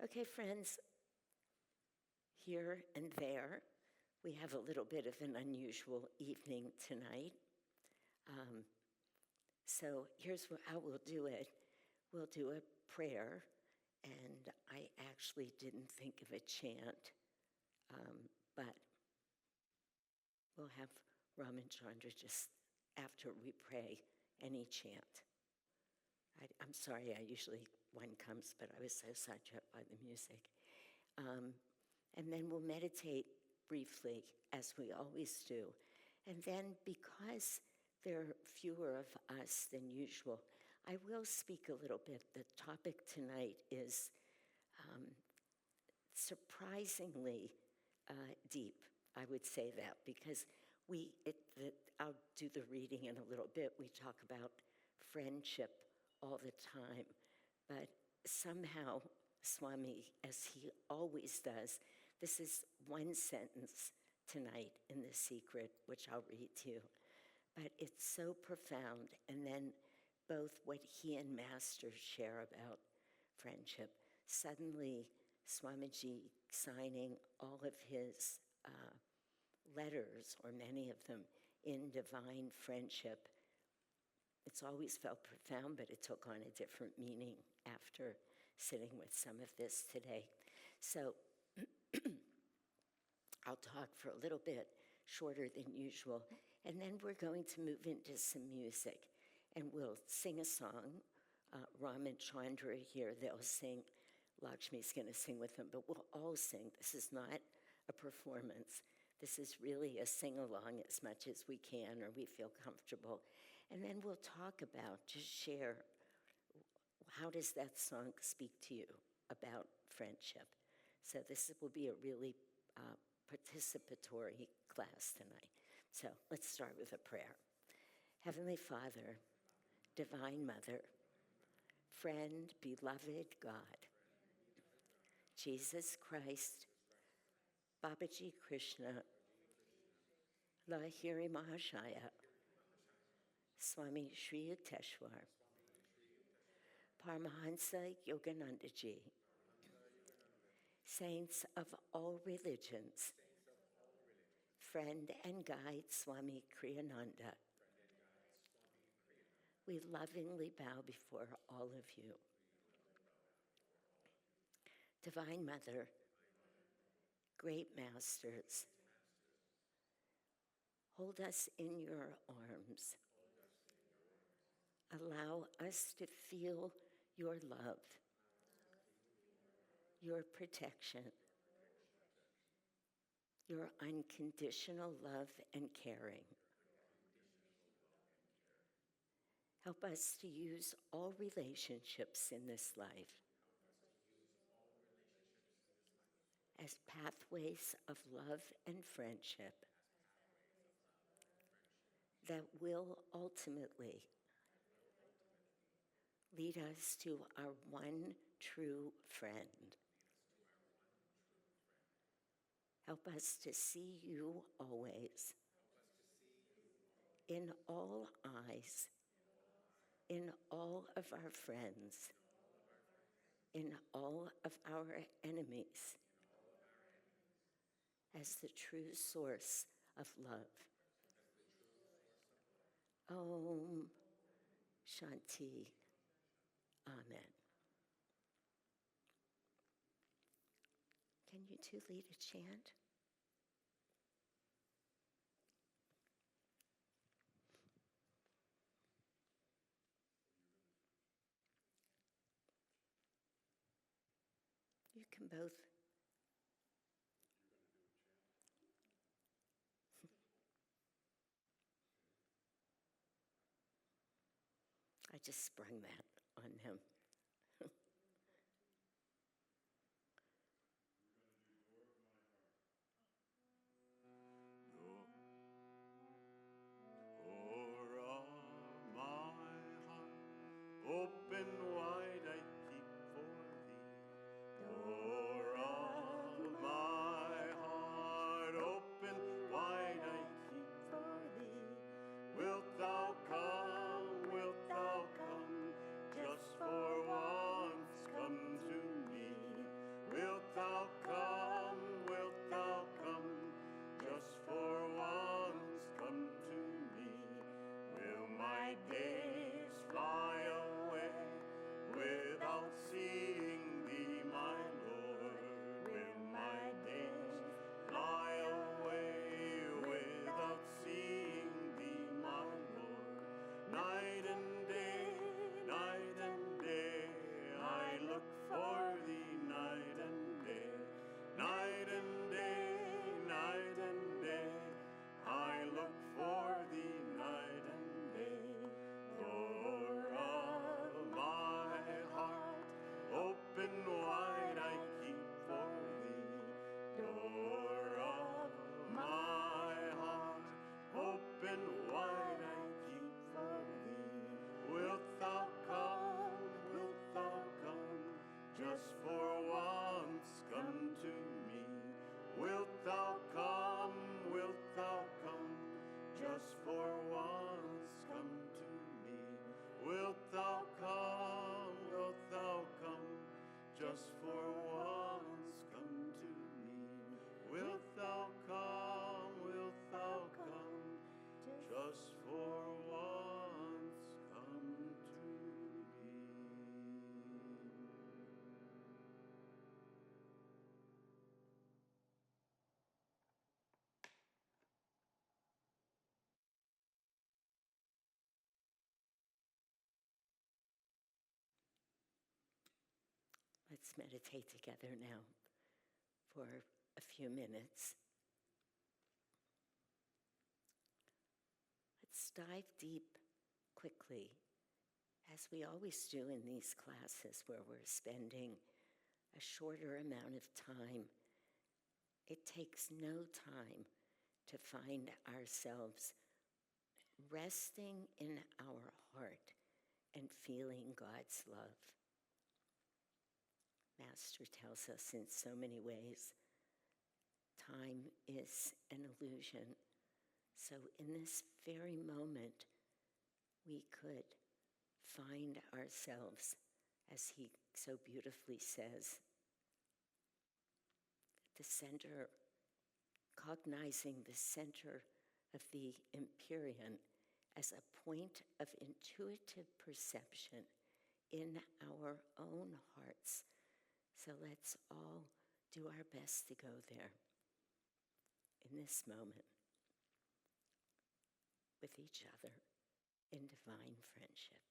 Okay, friends, here and there, we have a little bit of an unusual evening tonight. So here's how we'll do it. We'll do a prayer, and I actually didn't think of a chant, but we'll have Ram and Chandra just after we pray any chant. I'm sorry, usually one comes, but I was so sidetracked by the music. And then we'll meditate briefly, as we always do. And then, because there are fewer of us than usual, I will speak a little bit. The topic tonight is surprisingly deep, I would say that, because I'll do the reading in a little bit. We talk about friendship all the time, but somehow Swami, as he always does, this is one sentence tonight in The Secret, which I'll read to you, but it's so profound. And then both what he and Master share about friendship. Suddenly, Swamiji signing all of his letters, or many of them, in divine friendship. It's always felt profound, but it took on a different meaning after sitting with some of this today. So I'll talk for a little bit, shorter than usual, and then we're going to move into some music, and we'll sing a song. Ram and Chandra here, they'll sing. Lakshmi's going to sing with them, but we'll all sing. This is not a performance. This is really a sing-along as much as we can, or we feel comfortable. And then we'll talk about, just share, how does that song speak to you about friendship? So this will be a really participatory class tonight. So let's start with a prayer. Heavenly Father, Divine Mother, friend, beloved God, Jesus Christ, Babaji Krishna, Lahiri Mahashaya, Swami Sri Yukteswar, Paramhansa Yogananda Ji, saints of all religions, friend and guide Swami Kriyananda, we lovingly bow before all of you. Divine Mother, great masters, hold us in your arms. Allow us to feel your love, your protection, your unconditional love and caring. Help us to use all relationships in this life as pathways of love and friendship that will ultimately lead us to our one true friend. Help us to see you always, in all eyes, in all of our friends, in all of our enemies, as the true source of love. Om Shanti. Amen. Can you two lead a chant? You can both. I just sprung that on him. Open wide I keep for thee. Door of my heart, open wide I keep for thee. Wilt thou come, just for for thee night and day, night and day, night and day. I look for thee night and day. Door of my heart, open wide I keep for thee. Door of my heart, open wide I keep for thee. Wilt thou come, just for once come to me? Wilt thou come, just for once come to me? Wilt thou come, just for once come to me? Wilt thou come, just for once come to me? Let's meditate together now for a few minutes. Let's dive deep quickly, as we always do in these classes where we're spending a shorter amount of time. It takes no time to find ourselves resting in our heart and feeling God's love. Master tells us in so many ways, time is an illusion. So in this very moment, we could find ourselves, as he so beautifully says, the center, cognizing the center of the Empyrean as a point of intuitive perception in our own hearts. So let's all do our best to go there in this moment with each other in divine friendship.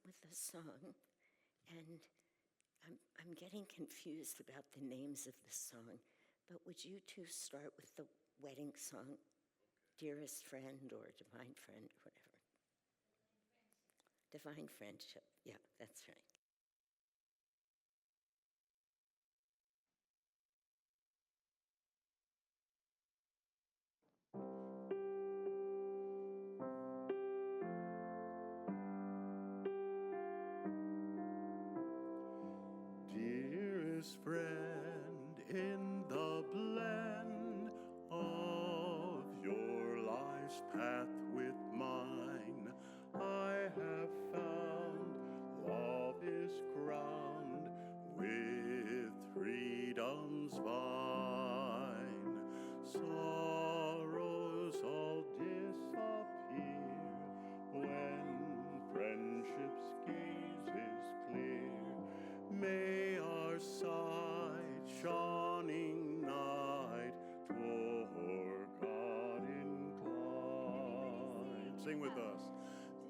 with a song, and I'm getting confused about the names of the song, but would you two start with the wedding song, Dearest Friend or Divine Friend, whatever? Divine Friendship, yeah, that's right. Dearest friend, in the blend of your life's path with mine, I have found love is crowned with freedom's vine. Sorrows all disappear when friendship's gaze is clear. May our sight shining night toward God incline. Sing with us.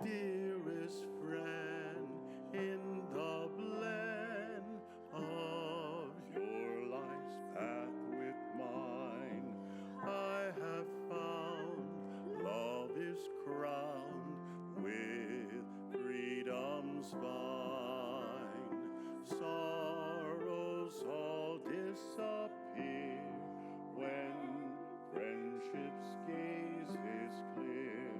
Dearest friend, in the blend of your life's path with mine, I have found love is crowned with freedom's vine. Sorrows all disappear when friendship's gaze is clear.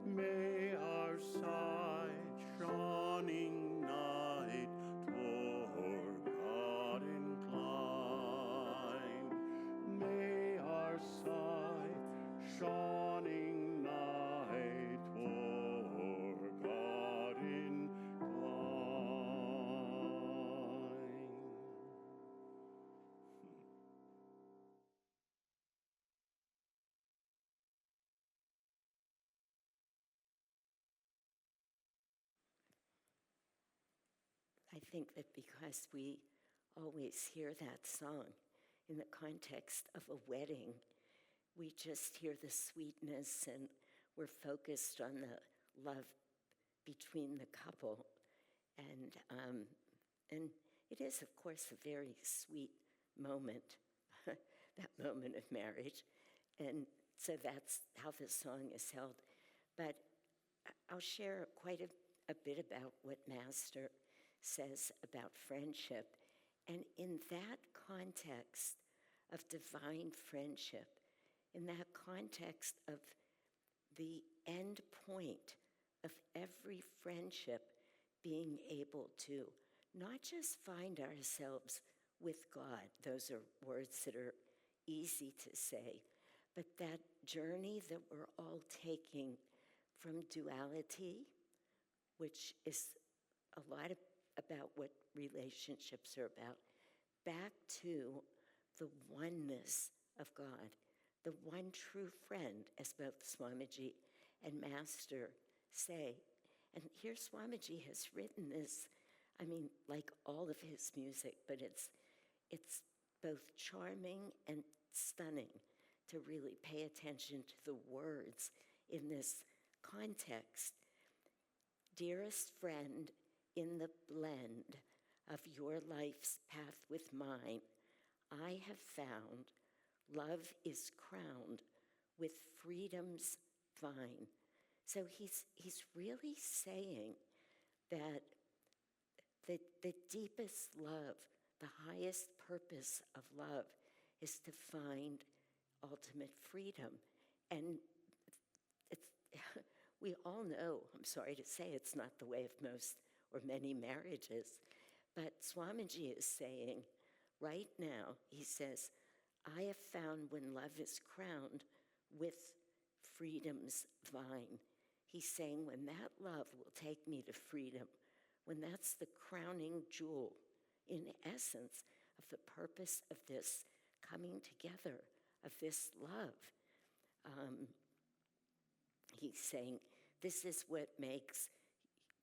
May our sight shining night toward God incline. May our sight shining night toward God incline. I think that because we always hear that song in the context of a wedding, we just hear the sweetness and we're focused on the love between the couple. And it is, of course, a very sweet moment, that moment of marriage. And so that's how the song is held. But I'll share quite a bit about what Master says about friendship. And in that context of divine friendship, in that context of the end point of every friendship being able to not just find ourselves with God, those are words that are easy to say, but that journey that we're all taking from duality, which is a lot about what relationships are about, back to the oneness of God, the one true friend, as both Swamiji and Master say. And here Swamiji has written this, I mean, like all of his music, but it's both charming and stunning to really pay attention to the words in this context. Dearest friend, in the blend of your life's path with mine, I have found love is crowned with freedom's vine. So he's really saying that the deepest love, the highest purpose of love is to find ultimate freedom. And it's, we all know, I'm sorry to say, it's not the way of most or many marriages, but Swamiji is saying, right now, he says, I have found when love is crowned with freedom's vine. He's saying when that love will take me to freedom, when that's the crowning jewel, in essence, of the purpose of this coming together, of this love. He's saying this is what makes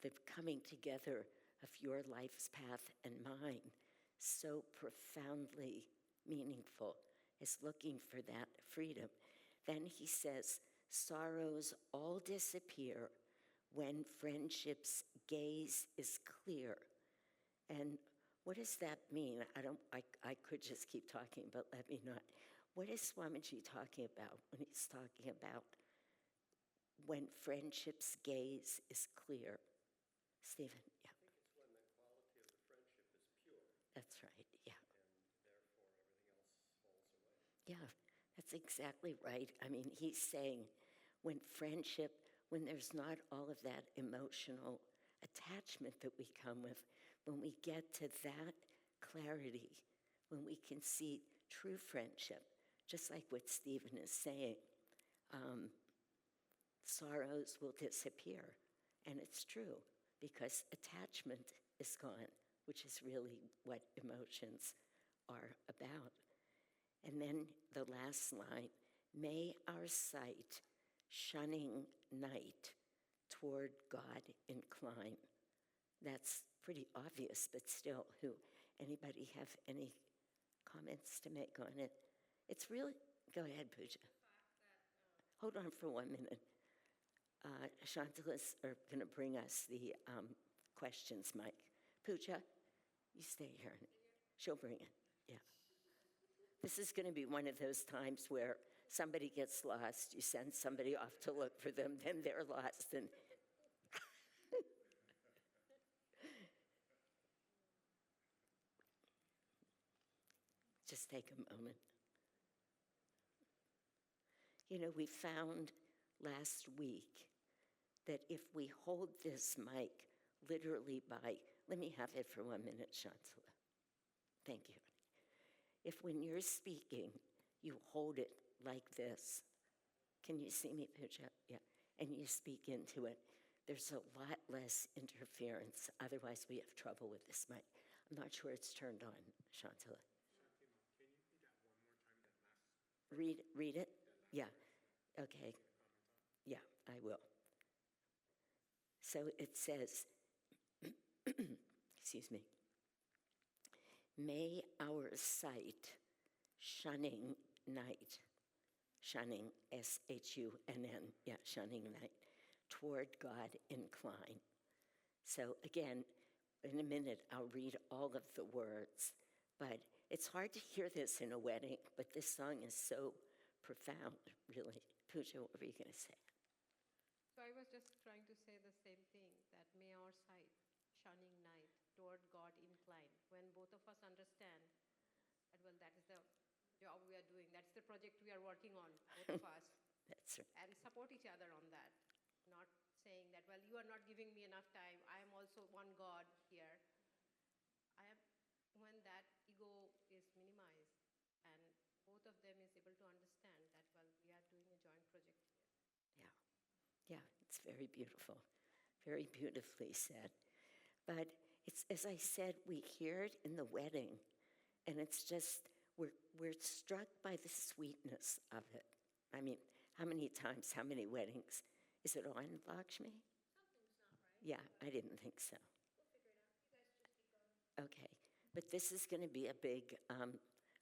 the coming together of your life's path and mine so profoundly meaningful, is looking for that freedom. Then he says, sorrows all disappear when friendship's gaze is clear. And what does that mean? I could just keep talking, but let me not. What is Swamiji talking about when he's talking about when friendship's gaze is clear? Stephen, yeah. I think it's when the quality of the friendship is pure. That's right, yeah. And therefore everything else falls away. Yeah, that's exactly right. I mean, he's saying when friendship, when there's not all of that emotional attachment that we come with, when we get to that clarity, when we can see true friendship, just like what Stephen is saying, sorrows will disappear. And it's true, because attachment is gone, which is really what emotions are about. And then the last line, may our sight, shunning night, toward God incline. That's pretty obvious, but still, anybody have any comments to make on it? It's really, go ahead, Pooja. Hold on for 1 minute. Shantilas are going to bring us the questions, Mike. Pooja, you stay here. She'll bring it, yeah. This is going to be one of those times where somebody gets lost, you send somebody off to look for them, then they're lost. And just take a moment. You know, we found last week that if we hold this mic literally by, let me have it for 1 minute, Shantala. Thank you. If when you're speaking, you hold it like this, can you see me, Pooja? Yeah. And you speak into it, there's a lot less interference. Otherwise, we have trouble with this mic. I'm not sure it's turned on, Shantala. Shanti, can you read that one more time, that last? Read it? Yeah. Okay. Yeah, I will. So it says, excuse me, may our sight, shunning night, shunning, S-H-U-N-N, yeah, shunning night, toward God incline. So again, in a minute, I'll read all of the words, but it's hard to hear this in a wedding, but this song is so profound, really. Pooja, what were you going to say? So I was just trying to say the same thing, that may our sight, shunning night, toward God incline. When both of us understand that, well, that is the job we are doing, that's the project we are working on, both of us. That's right. And support each other on that. Not saying that, well, you are not giving me enough time, I am also one God here. When that ego is minimized and both of them is able to understand that, well, we are doing a joint project here. Yeah, it's very beautiful, very beautifully said. But it's, as I said, we hear it in the wedding, and it's just, we're struck by the sweetness of it. I mean, how many times, how many weddings? Is it on, Lakshmi? Something's not right. Yeah, I didn't think so. We'll figure it out. You guys just keep going. Okay, but this is going to be a big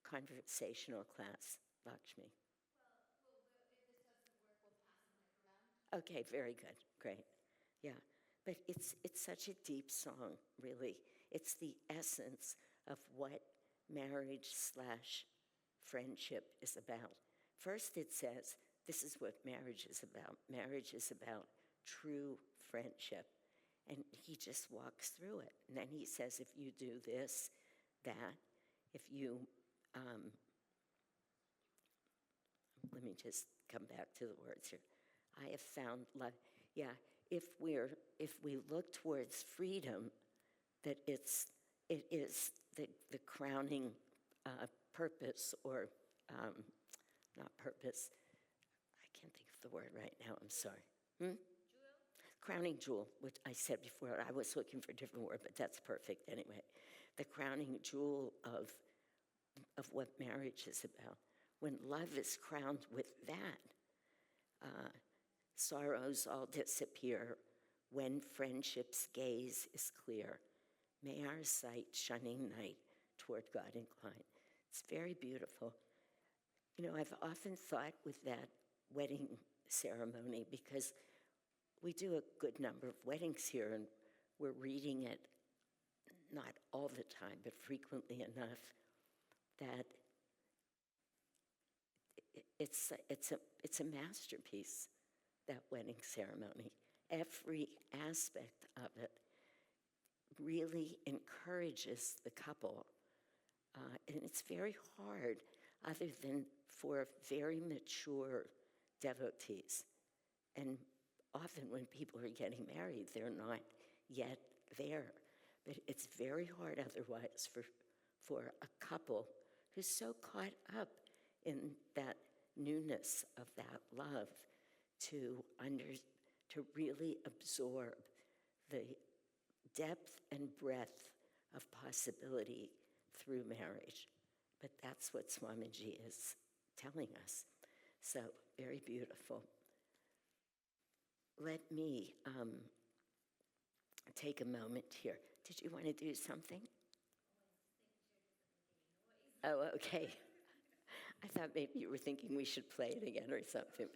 conversational class, Lakshmi. If this doesn't work, we'll pass the mic around. Okay, very good, great. Yeah, but it's such a deep song, really. It's the essence of what marriage/friendship is about. First it says, this is what marriage is about. Marriage is about true friendship. And he just walks through it. And then he says, if you do this, that, if you, let me just come back to the words here. I have found love. Yeah, if we look towards freedom, that it is the crowning purpose, or not purpose. I can't think of the word right now, I'm sorry. Jewel? Crowning jewel, which I said before, I was looking for a different word, but that's perfect anyway. The crowning jewel of what marriage is about. When love is crowned with that, sorrows all disappear. When friendship's gaze is clear, may our sight, shunning night, toward God incline. It's very beautiful. You know, I've often thought with that wedding ceremony, because we do a good number of weddings here, and we're reading it not all the time, but frequently enough that it's a masterpiece, that wedding ceremony. Every aspect of it really encourages the couple. And it's very hard, other than for very mature devotees. And often when people are getting married, they're not yet there. But it's very hard otherwise for a couple who's so caught up in that newness of that love to really absorb the depth and breadth of possibility through marriage. But that's what Swamiji is telling us. So, very beautiful. Let me take a moment here. Did you want to do something? Oh, okay. I thought maybe you were thinking we should play it again or something.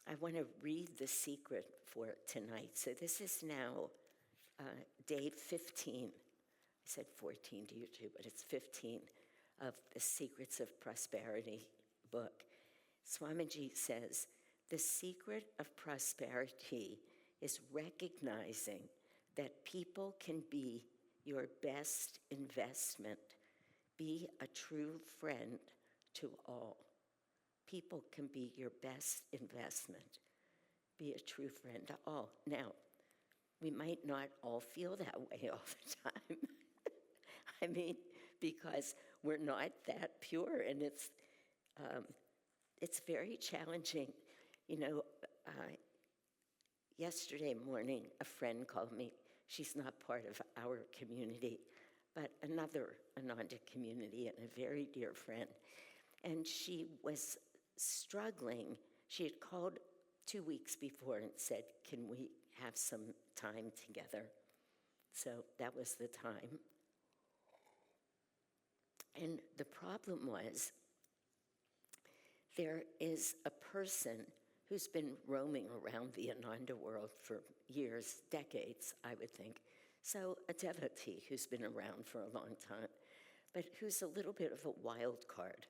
I want to read the secret for tonight. So this is now day 15. I said 14 to you too, but it's 15 of the Secrets of Prosperity book. Swamiji says, the secret of prosperity is recognizing that people can be your best investment. Be a true friend to all. People can be your best investment. Be a true friend to all. Now, we might not all feel that way all the time. I mean, because we're not that pure, and it's very challenging. You know, yesterday morning, a friend called me. She's not part of our community, but another Ananda community, and a very dear friend. And she was struggling. She had called 2 weeks before and said, can we have some time together? So that was the time. And the problem was, there is a person who's been roaming around the Ananda world for years, decades, I would think. So a devotee who's been around for a long time, but who's a little bit of a wild card.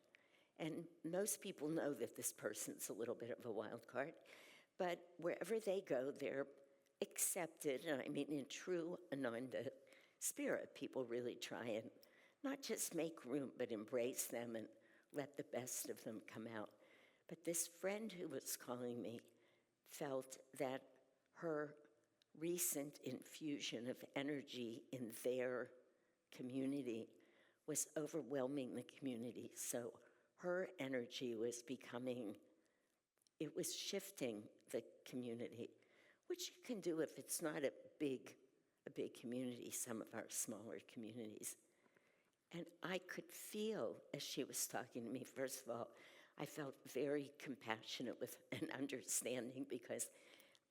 And most people know that this person's a little bit of a wild card, but wherever they go, they're accepted. And I mean, in true Ananda spirit, people really try and not just make room, but embrace them and let the best of them come out. But this friend who was calling me felt that her recent infusion of energy in their community was overwhelming the community. So her energy was it was shifting the community, which you can do if it's not a big community, some of our smaller communities. And I could feel, as she was talking to me, first of all, I felt very compassionate with and understanding, because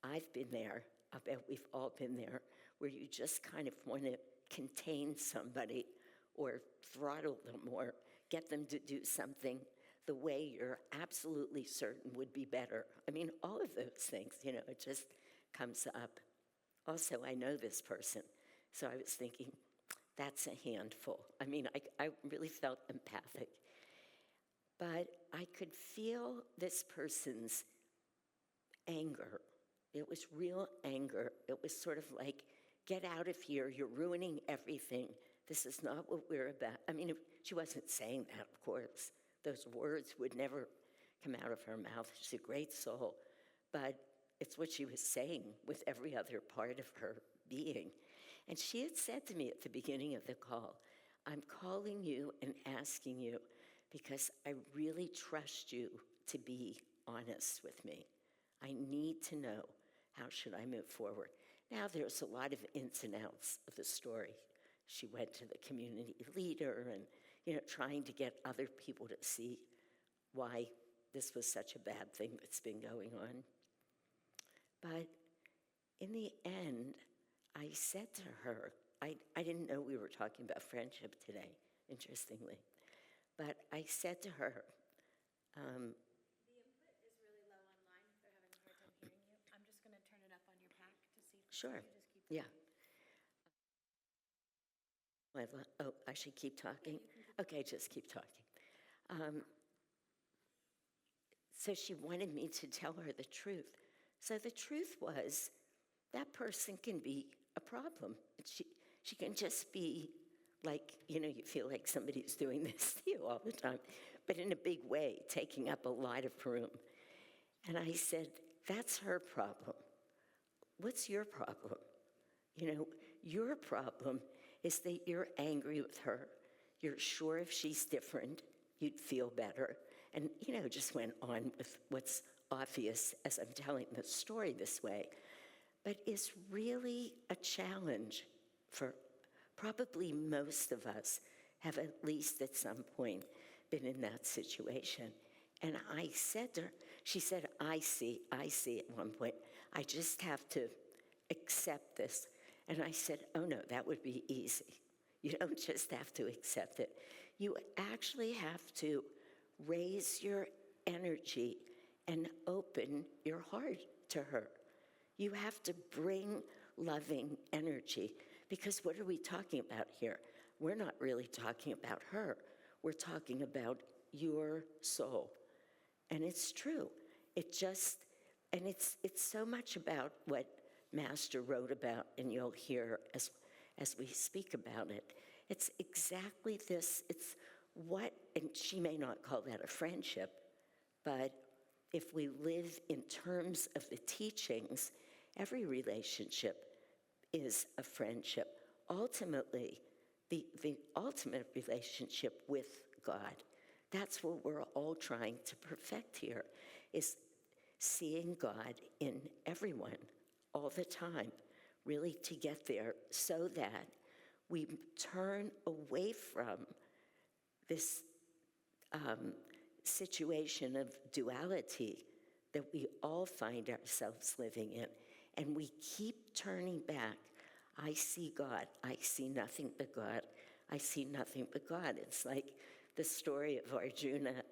I've been there, I bet we've all been there, where you just kind of want to contain somebody or throttle them or get them to do something the way you're absolutely certain would be better. I mean, all of those things, it just comes up. Also, I know this person, so I was thinking, that's a handful. I mean, I really felt empathic. But I could feel this person's anger. It was real anger. It was sort of like, get out of here, you're ruining everything. This is not what we're about. I mean, she wasn't saying that, of course. Those words would never come out of her mouth. She's a great soul. But it's what she was saying with every other part of her being. And she had said to me at the beginning of the call, I'm calling you and asking you because I really trust you to be honest with me. I need to know, how should I move forward? Now there's a lot of ins and outs of the story. She went to the community leader and, trying to get other people to see why this was such a bad thing that's been going on. But in the end, I said to her, I didn't know we were talking about friendship today, interestingly. But I said to her, Sure. Yeah. Oh, I should keep talking? Okay, just keep talking. So she wanted me to tell her the truth. So the truth was that person can be a problem. She can just be like, you feel like somebody's doing this to you all the time, but in a big way, taking up a lot of room. And I said, that's her problem. What's your problem? Your problem is that you're angry with her. You're sure if she's different, you'd feel better. And, just went on with what's obvious as I'm telling the story this way. But it's really a challenge for probably most of us have at least at some point been in that situation. And I said to her, she said, I see at one point. I just have to accept this. And I said, oh no, that would be easy. You don't just have to accept it. You actually have to raise your energy and open your heart to her. You have to bring loving energy. Because what are we talking about here? We're not really talking about her. We're talking about your soul. And it's true. It's so much about what Master wrote about, and you'll hear as we speak about it. It's exactly this. It's what, and she may not call that a friendship, but if we live in terms of the teachings, every relationship is a friendship. Ultimately, the ultimate relationship with God, that's what we're all trying to perfect here, is seeing God in everyone all the time, really to get there so that we turn away from this situation of duality that we all find ourselves living in. And we keep turning back. I see God. I see nothing but God. I see nothing but God. It's like the story of Arjuna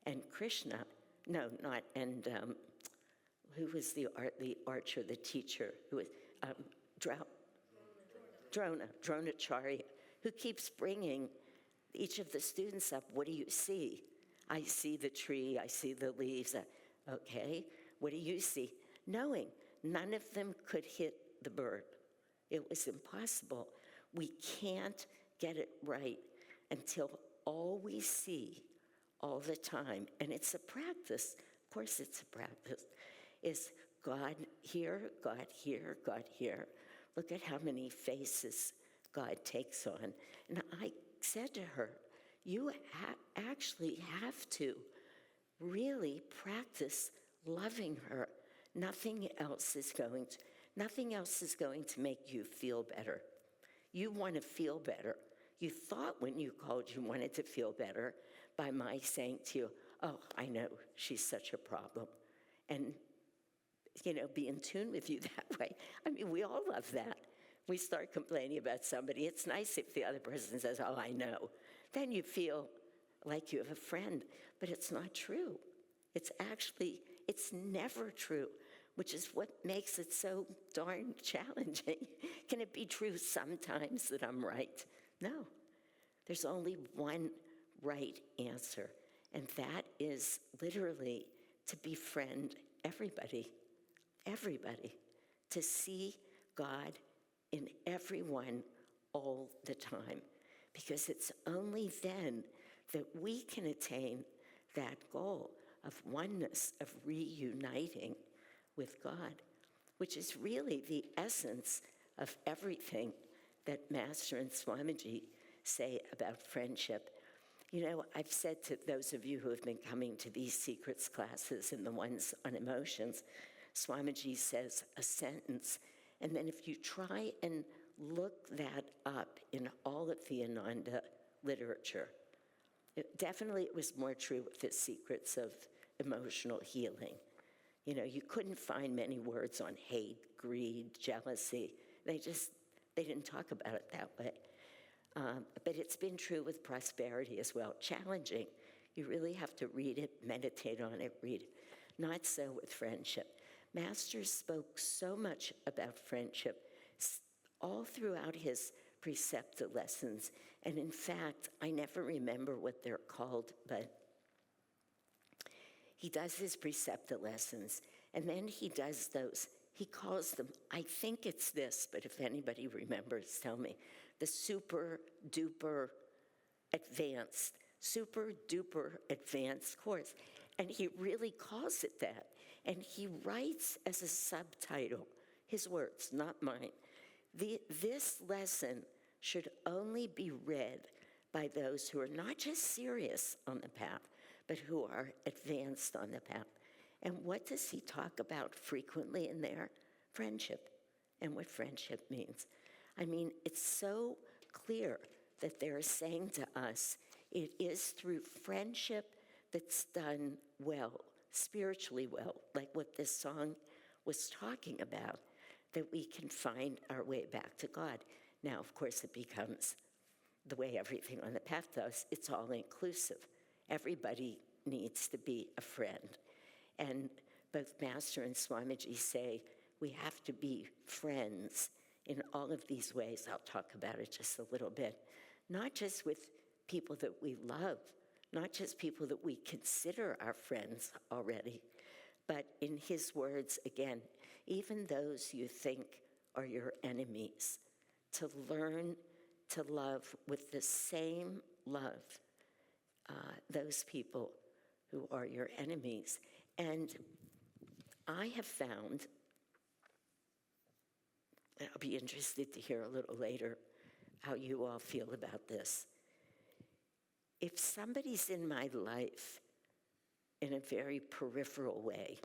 and Krishna. No, not, and who was the archer, the teacher, who was, Dronacharya, who keeps bringing each of the students up, what do you see? I see the tree, I see the leaves. Okay, what do you see? Knowing none of them could hit the bird. It was impossible. We can't get it right until all we see all the time, and it's a practice, of course it's a practice, is God here, God here, God here. Look at how many faces God takes on. And I said to her, you actually have to really practice loving her. Nothing else is going to make you feel better. You want to feel better. You thought when you called you wanted to feel better by my saying to you, oh, I know, she's such a problem. And, be in tune with you that way. I mean, we all love that. We start complaining about somebody. It's nice if the other person says, oh, I know. Then you feel like you have a friend, but it's not true. It's never true, which is what makes it so darn challenging. Can it be true sometimes that I'm right? No. There's only one right answer, and that is literally to befriend everybody, to see God in everyone all the time, because it's only then that we can attain that goal of oneness, of reuniting with God, which is really the essence of everything that Master and Swamiji say about friendship. I've said to those of you who have been coming to these secrets classes and the ones on emotions, Swamiji says a sentence, and then if you try and look that up in all of the Ananda literature, it was more true with the secrets of emotional healing. You couldn't find many words on hate, greed, jealousy. They didn't talk about it that way. But it's been true with prosperity as well. Challenging. You really have to read it, meditate on it, read it. Not so with friendship. Master spoke so much about friendship all throughout his preceptor lessons. And in fact, I never remember what they're called, but he does his preceptor lessons, and then he does those. He calls them, I think it's this, but if anybody remembers, tell me, the super duper advanced course. And he really calls it that. And he writes as a subtitle, his words, not mine, this lesson should only be read by those who are not just serious on the path, but who are advanced on the path. And what does he talk about frequently in there? Friendship, and what friendship means. I mean, it's so clear that they're saying to us, it is through friendship that's done well, spiritually well, like what this song was talking about, that we can find our way back to God. Now, of course, it becomes the way everything on the path does. It's all inclusive. Everybody needs to be a friend. And both Master and Swamiji say we have to be friends in all of these ways. I'll talk about it just a little bit. Not just with people that we love, not just people that we consider our friends already, but in his words, again, even those you think are your enemies, to learn to love with the same love those people who are your enemies. And I have found, I'll be interested to hear a little later how you all feel about this. If somebody's in my life in a very peripheral way,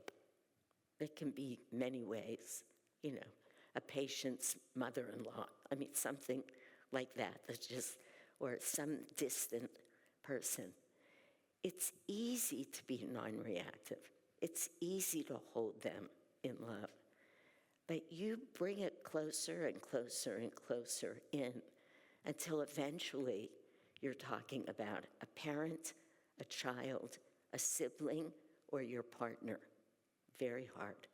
it can be many ways, you know, a patient's mother-in-law, I mean, something like that, that's just, or some distant person. It's easy to be non-reactive. It's easy to hold them in love. But you bring it closer and closer and closer in until eventually you're talking about a parent, a child, a sibling, or your partner. Very hard.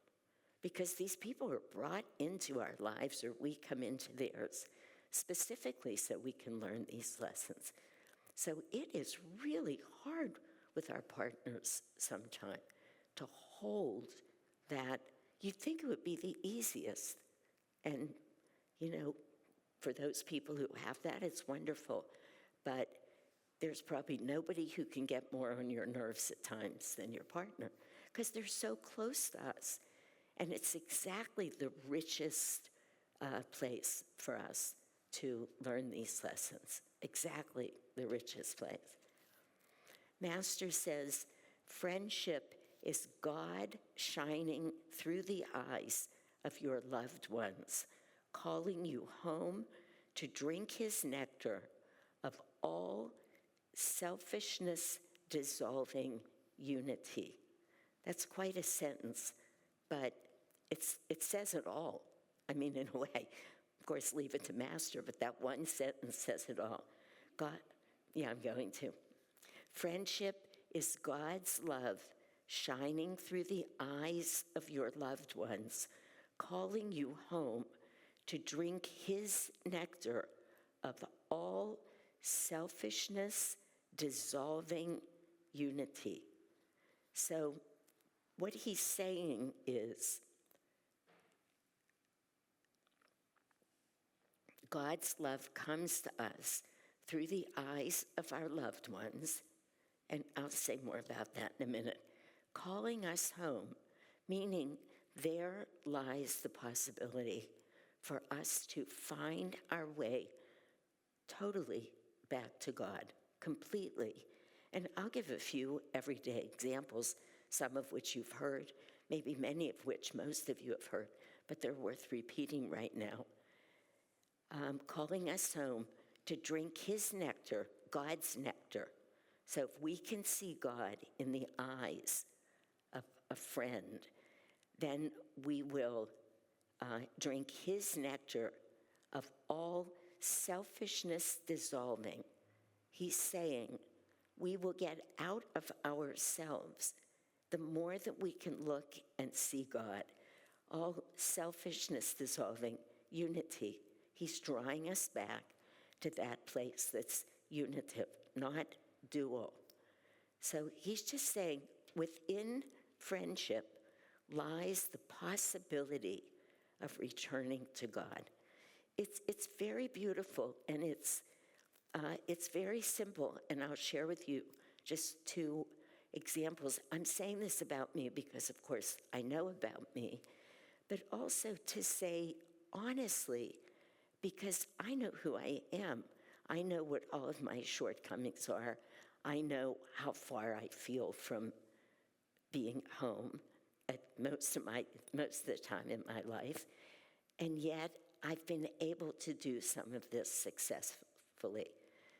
Because these people are brought into our lives, or we come into theirs, specifically so we can learn these lessons. So it is really hard with our partners sometimes to hold that. You'd think it would be the easiest. And, you know, for those people who have that, it's wonderful. But there's probably nobody who can get more on your nerves at times than your partner, because they're so close to us. And it's exactly the richest place for us to learn these lessons. Exactly the richest place. Master says, friendship is God shining through the eyes of your loved ones, calling you home to drink his nectar of all selfishness dissolving unity. That's quite a sentence, but it says it all. I mean, in a way, of course, leave it to Master, but that one sentence says it all. God, yeah, I'm going to. Friendship is God's love shining through the eyes of your loved ones, calling you home to drink his nectar of all selfishness dissolving unity. So what he's saying is, God's love comes to us through the eyes of our loved ones, and I'll say more about that in a minute, calling us home, meaning there lies the possibility for us to find our way totally back to God, completely. And I'll give a few everyday examples, some of which you've heard, maybe many of which most of you have heard, but they're worth repeating right now. Calling us home to drink his nectar, God's nectar. So if we can see God in the eyes of a friend, then we will drink his nectar of all selfishness dissolving. He's saying we will get out of ourselves the more that we can look and see God, all selfishness dissolving, unity. He's drawing us back to that place that's unitive, not dual. So he's just saying, within friendship lies the possibility of returning to God. It's very beautiful, and it's very simple, and I'll share with you just two examples. I'm saying this about me because, of course, I know about me, but also to say honestly, because I know who I am. I know what all of my shortcomings are. I know how far I feel from being home at most of the time in my life, and yet I've been able to do some of this successfully.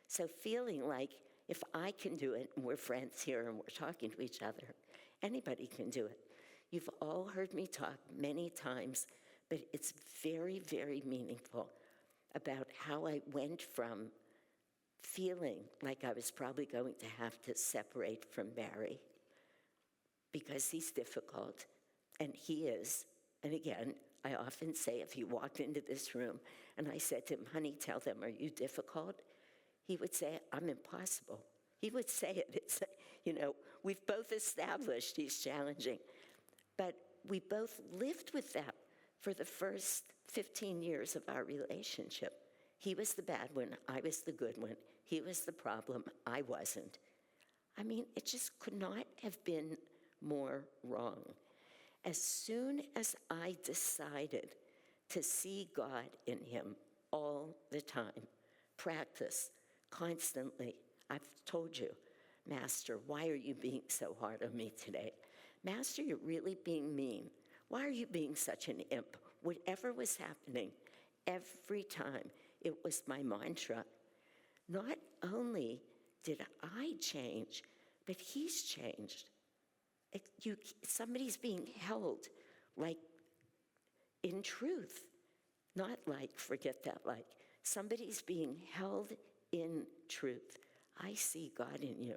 So feeling like if I can do it, and we're friends here and we're talking to each other, anybody can do it. You've all heard me talk many times, but it's very, very meaningful about how I went from feeling like I was probably going to have to separate from Barry because he's difficult, and he is. And again, I often say, if you walked into this room and I said to him, honey, tell them, are you difficult? He would say, I'm impossible. He would say it. It's, we've both established he's challenging. But we both lived with that for the first 15 years of our relationship. He was the bad one. I was the good one. He was the problem. I wasn't. I mean, it just could not have been more wrong. As soon as I decided to see God in him all the time, practice constantly. I've told you, Master, why are you being so hard on me today? Master, you're really being mean. Why are you being such an imp? Whatever was happening, every time it was my mantra. Not only did I change, but he's changed. Somebody's being held like in truth, not like, forget that like. Somebody's being held in truth. I see God in you.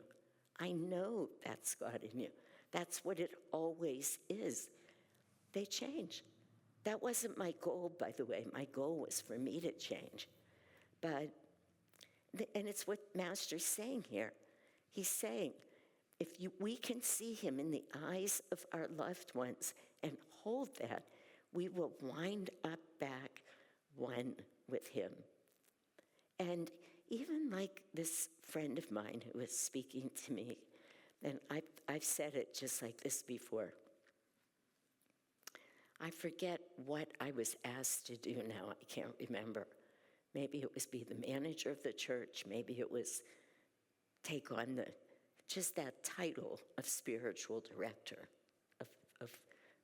I know that's God in you. That's what it always is. They change. That wasn't my goal, by the way. My goal was for me to change. And it's what Master's saying here. He's saying, we can see him in the eyes of our loved ones and hold that, we will wind up back one with him. And even like this friend of mine who was speaking to me, and I've said it just like this before. I forget what I was asked to do now. I can't remember. Maybe it was be the manager of the church. Maybe it was take on just that title of spiritual director of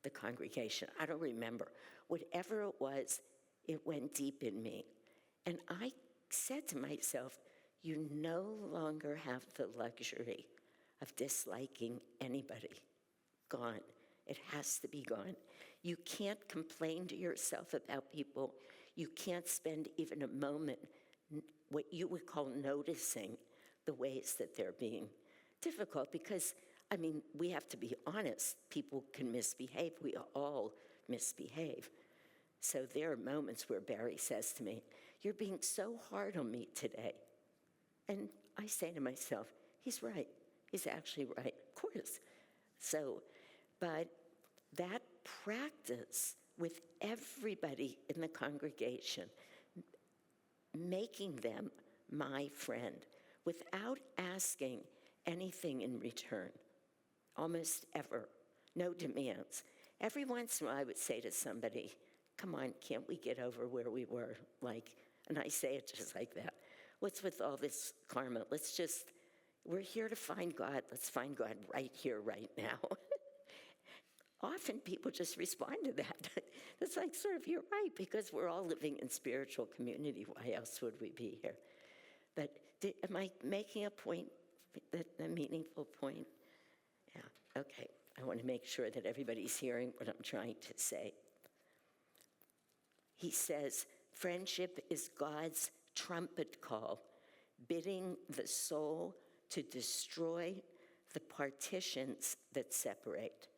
the congregation. I don't remember. Whatever it was, it went deep in me. And I said to myself, you no longer have the luxury of disliking anybody. Gone. It has to be gone. You can't complain to yourself about people. You can't spend even a moment what you would call noticing the ways that they're being difficult, because, I mean, we have to be honest. People can misbehave. We all misbehave. So there are moments where Barry says to me, you're being so hard on me today. And I say to myself, he's right. He's actually right, of course. So, but that practice with everybody in the congregation, making them my friend without asking anything in return, almost ever, no demands. Every once in a while I would say to somebody, come on, can't we get over where we were? And I say it just like that. What's with all this karma? We're here to find God. Let's find God right here, right now. Often people just respond to that. It's like, sort of, you're right, because we're all living in spiritual community. Why else would we be here? But am I making a point, a meaningful point? Yeah, okay. I want to make sure that everybody's hearing what I'm trying to say. He says, friendship is God's trumpet call, bidding the soul to destroy the partitions that separate.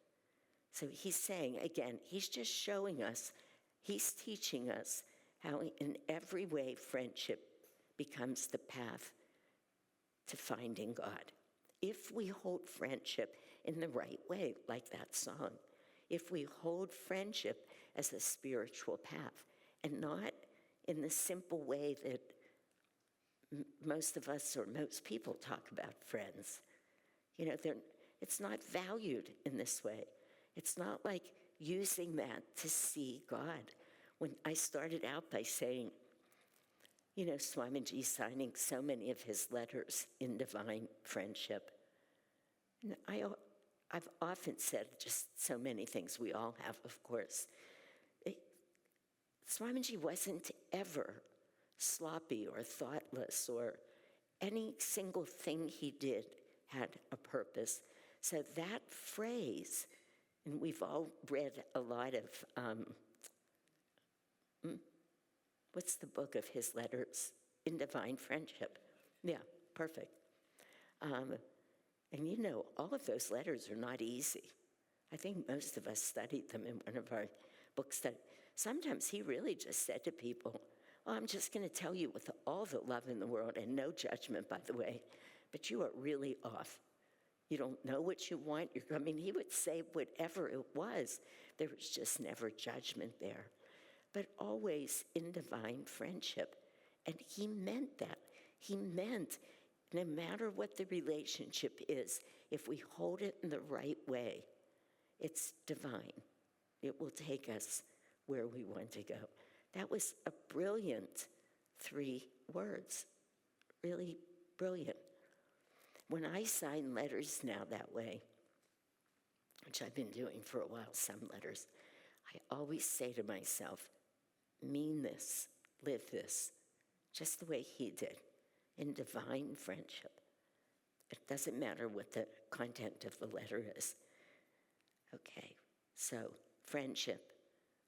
So he's saying, again, he's just showing us, he's teaching us how in every way friendship becomes the path to finding God. If we hold friendship in the right way, like that song, if we hold friendship as a spiritual path and not in the simple way that most of us or most people talk about friends. You know, it's not valued in this way. It's not like using that to see God. When I started out by saying, you know, Swamiji signing so many of his letters in divine friendship. And I've often said just so many things, we all have, of course. Swamiji wasn't ever sloppy or thoughtless, or any single thing he did had a purpose. So that phrase, and we've all read a lot of, what's the book of his letters? In Divine Friendship. Yeah, perfect. And you know, all of those letters are not easy. I think most of us studied them in one of our book studies. Sometimes he really just said to people, "Oh, I'm just going to tell you with all the love in the world, and no judgment, by the way, but you are really off. You don't know what you want." I mean, he would say whatever it was. There was just never judgment there, but always in divine friendship. And he meant that. He meant no matter what the relationship is, if we hold it in the right way, it's divine. It will take us where we want to go. That was a brilliant 3 words, really brilliant. When I sign letters now that way, which I've been doing for a while, some letters, I always say to myself, mean this, live this, just the way he did, in divine friendship. It doesn't matter what the content of the letter is. Okay, so friendship,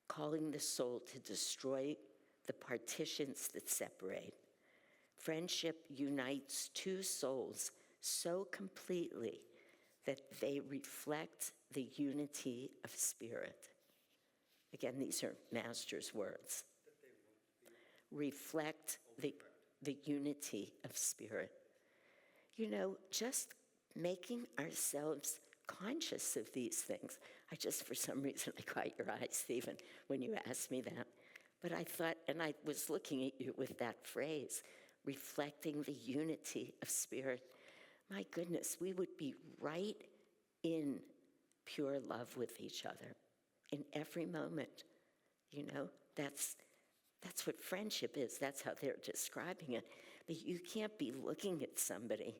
calling the soul to destroy the partitions that separate. Friendship unites 2 souls so completely that they reflect the unity of spirit. Again, these are Master's words. Reflect the unity of spirit. You know, just making ourselves conscious of these things. For some reason, I caught your eye, Stephen, when you asked me that. But I thought, and I was looking at you with that phrase, reflecting the unity of spirit. My goodness, we would be right in pure love with each other in every moment. You know, that's what friendship is. That's how they're describing it. But you can't be looking at somebody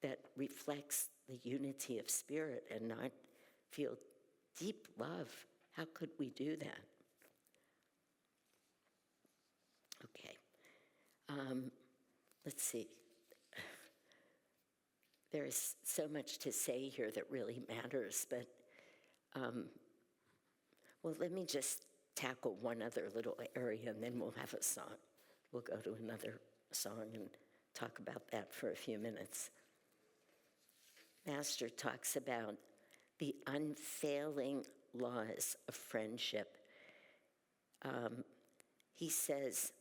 that reflects the unity of spirit and not feel deep love. How could we do that? Okay. Let's see. There is so much to say here that really matters, but, well, let me just tackle one other little area, and then we'll have a song. We'll go to another song and talk about that for a few minutes. Master talks about the unfailing laws of friendship. He says,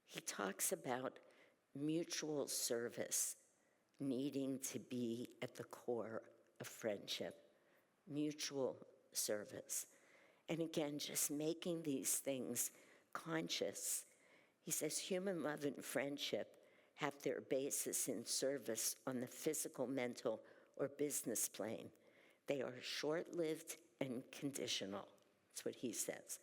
he talks about mutual service needing to be at the core of friendship. Mutual service. And again, just making these things conscious. He says human love and friendship have their basis in service on the physical, mental, or business plane. They are short-lived and conditional. That's what he says.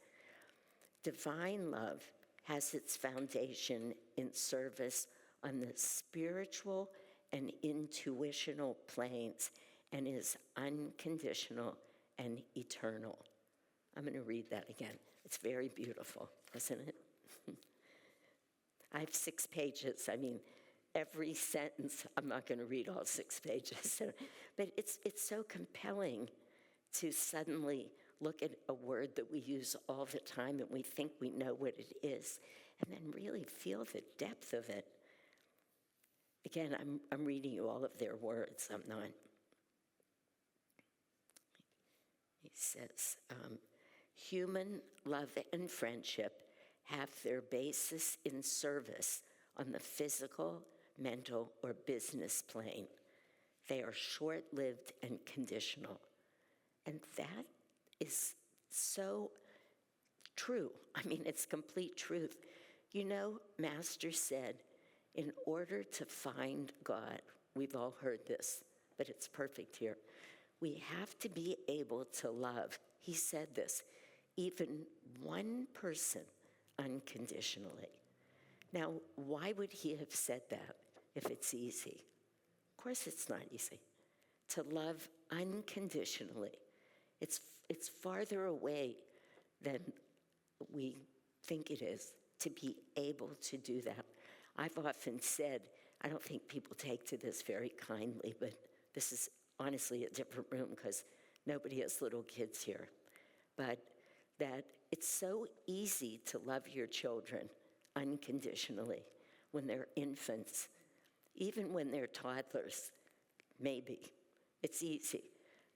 Divine love has its foundation in service on the spiritual and intuitional planes and is unconditional and eternal. I'm going to read that again. It's very beautiful, isn't it? I have 6 pages. I mean, every sentence, I'm not going to read all 6 pages. But it's so compelling to suddenly look at a word that we use all the time and we think we know what it is, and then really feel the depth of it. Again, I'm reading you all of their words. I'm not He says, human love and friendship have their basis in service on the physical, mental, or business plane. They are short-lived and conditional. And that is so true. I mean, it's complete truth. You know, Master said, in order to find God, we've all heard this, but it's perfect here, we have to be able to love, he said this, even one person unconditionally. Now, why would he have said that if it's easy? Of course it's not easy. To love unconditionally, it's farther away than we think it is to be able to do that. I've often said, I don't think people take to this very kindly, but this is honestly a different room because nobody has little kids here. But that it's so easy to love your children unconditionally when they're infants, even when they're toddlers, maybe. It's easy.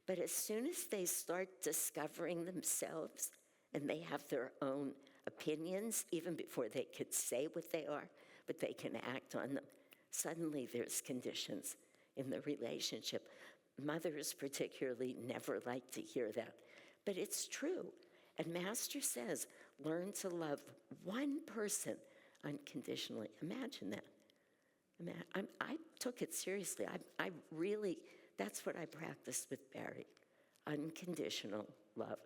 But as soon as they start discovering themselves and they have their own opinions, even before they could say what they are, but they can act on them, suddenly there's conditions in the relationship. Mothers particularly never like to hear that, but it's true. And Master says, learn to love one person unconditionally. Imagine that. I took it seriously. I really, that's what I practiced with Barry, unconditional love,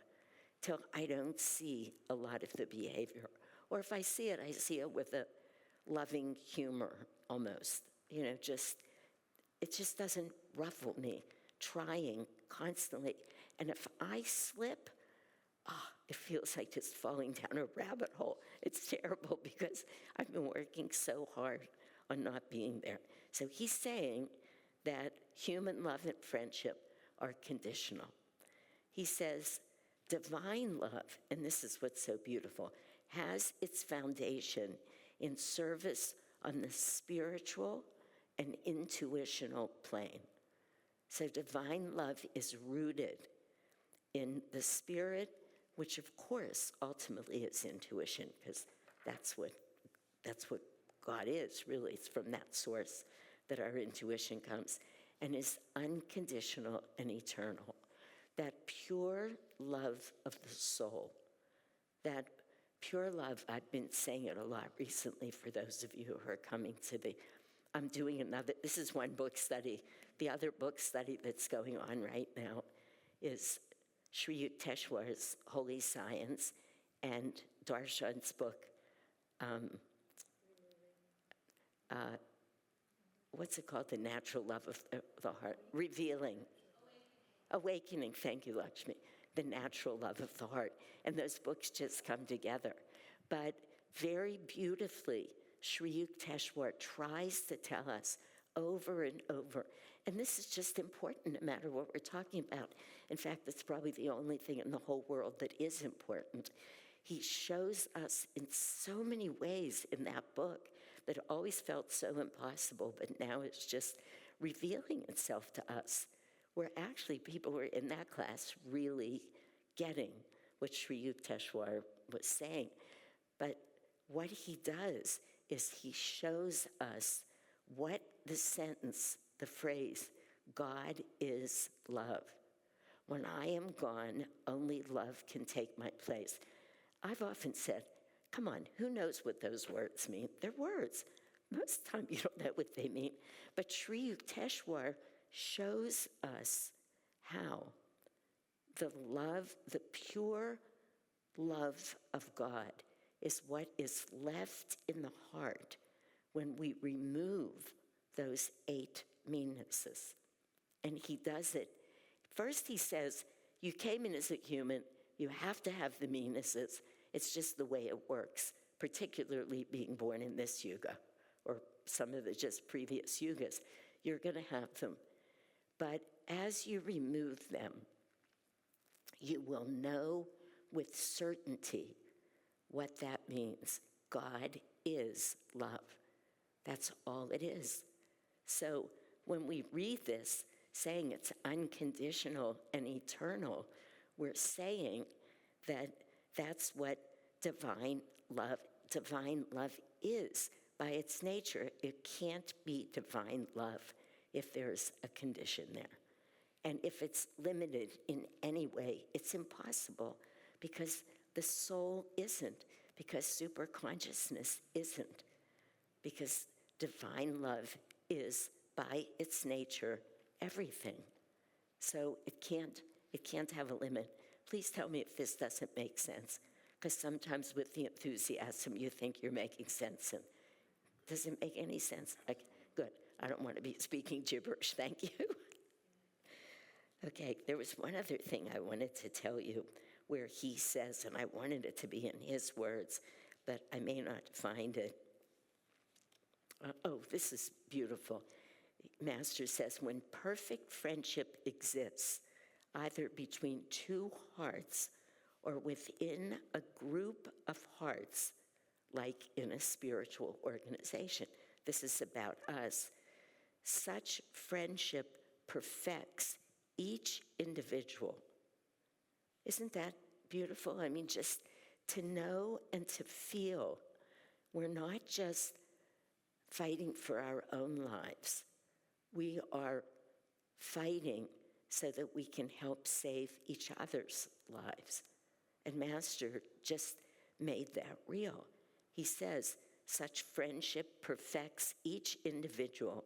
till I don't see a lot of the behavior. Or if I see it with a loving humor almost. You know, it just doesn't ruffle me, trying constantly. And if I slip, it feels like just falling down a rabbit hole. It's terrible because I've been working so hard on not being there. So he's saying that human love and friendship are conditional. He says, divine love, and this is what's so beautiful, has its foundation in service on the spiritual and intuitional plane. So divine love is rooted in the spirit, which of course ultimately is intuition, because that's what God is, really. It's from that source that our intuition comes, and is unconditional and eternal. That pure love of the soul, that pure love, I've been saying it a lot recently for those of you who are coming to I'm doing another, this is one book study. The other book study that's going on right now is Sri Yukteswar's Holy Science and Darshan's book, what's it called? The Natural Love of the Heart. Revealing. Awakening, thank you, Lakshmi. The Natural Love of the Heart. And those books just come together. But very beautifully, Sri Yukteswar tries to tell us over and over, and this is just important no matter what we're talking about. In fact, it's probably the only thing in the whole world that is important. He shows us in so many ways in that book that always felt so impossible, but now it's just revealing itself to us, where actually people were in that class really getting what Sri Yukteswar was saying. But what he does is he shows us what the sentence, the phrase, God is love. When I am gone, only love can take my place. I've often said, come on, who knows what those words mean? They're words. Most of the time you don't know what they mean. But Sri Yukteswar shows us how the love, the pure love of God is what is left in the heart when we remove those 8 meannesses. And he does it. First he says, you came in as a human, you have to have the meannesses. It's just the way it works, particularly being born in this yuga, or some of the just previous yugas. You're going to have them. But as you remove them, you will know with certainty what that means. God is love. That's all it is. So when we read this, saying it's unconditional and eternal, we're saying that that's what divine love is by its nature. It can't be divine love if there's a condition there. And if it's limited in any way, it's impossible, because the soul isn't, because superconsciousness isn't, because divine love is by its nature everything. So it can't have a limit. Please tell me if this doesn't make sense, because sometimes with the enthusiasm you think you're making sense, and it doesn't make any sense. Okay, good. I don't want to be speaking gibberish. Thank you. Okay, there was one other thing I wanted to tell you where he says, and I wanted it to be in his words, but I may not find it. Oh, this is beautiful. Master says, when perfect friendship exists, either between two hearts or within a group of hearts, like in a spiritual organization, this is about us, such friendship perfects each individual. Isn't that beautiful? I mean, just to know and to feel we're not just fighting for our own lives. We are fighting so that we can help save each other's lives. And Master just made that real. He says, such friendship perfects each individual.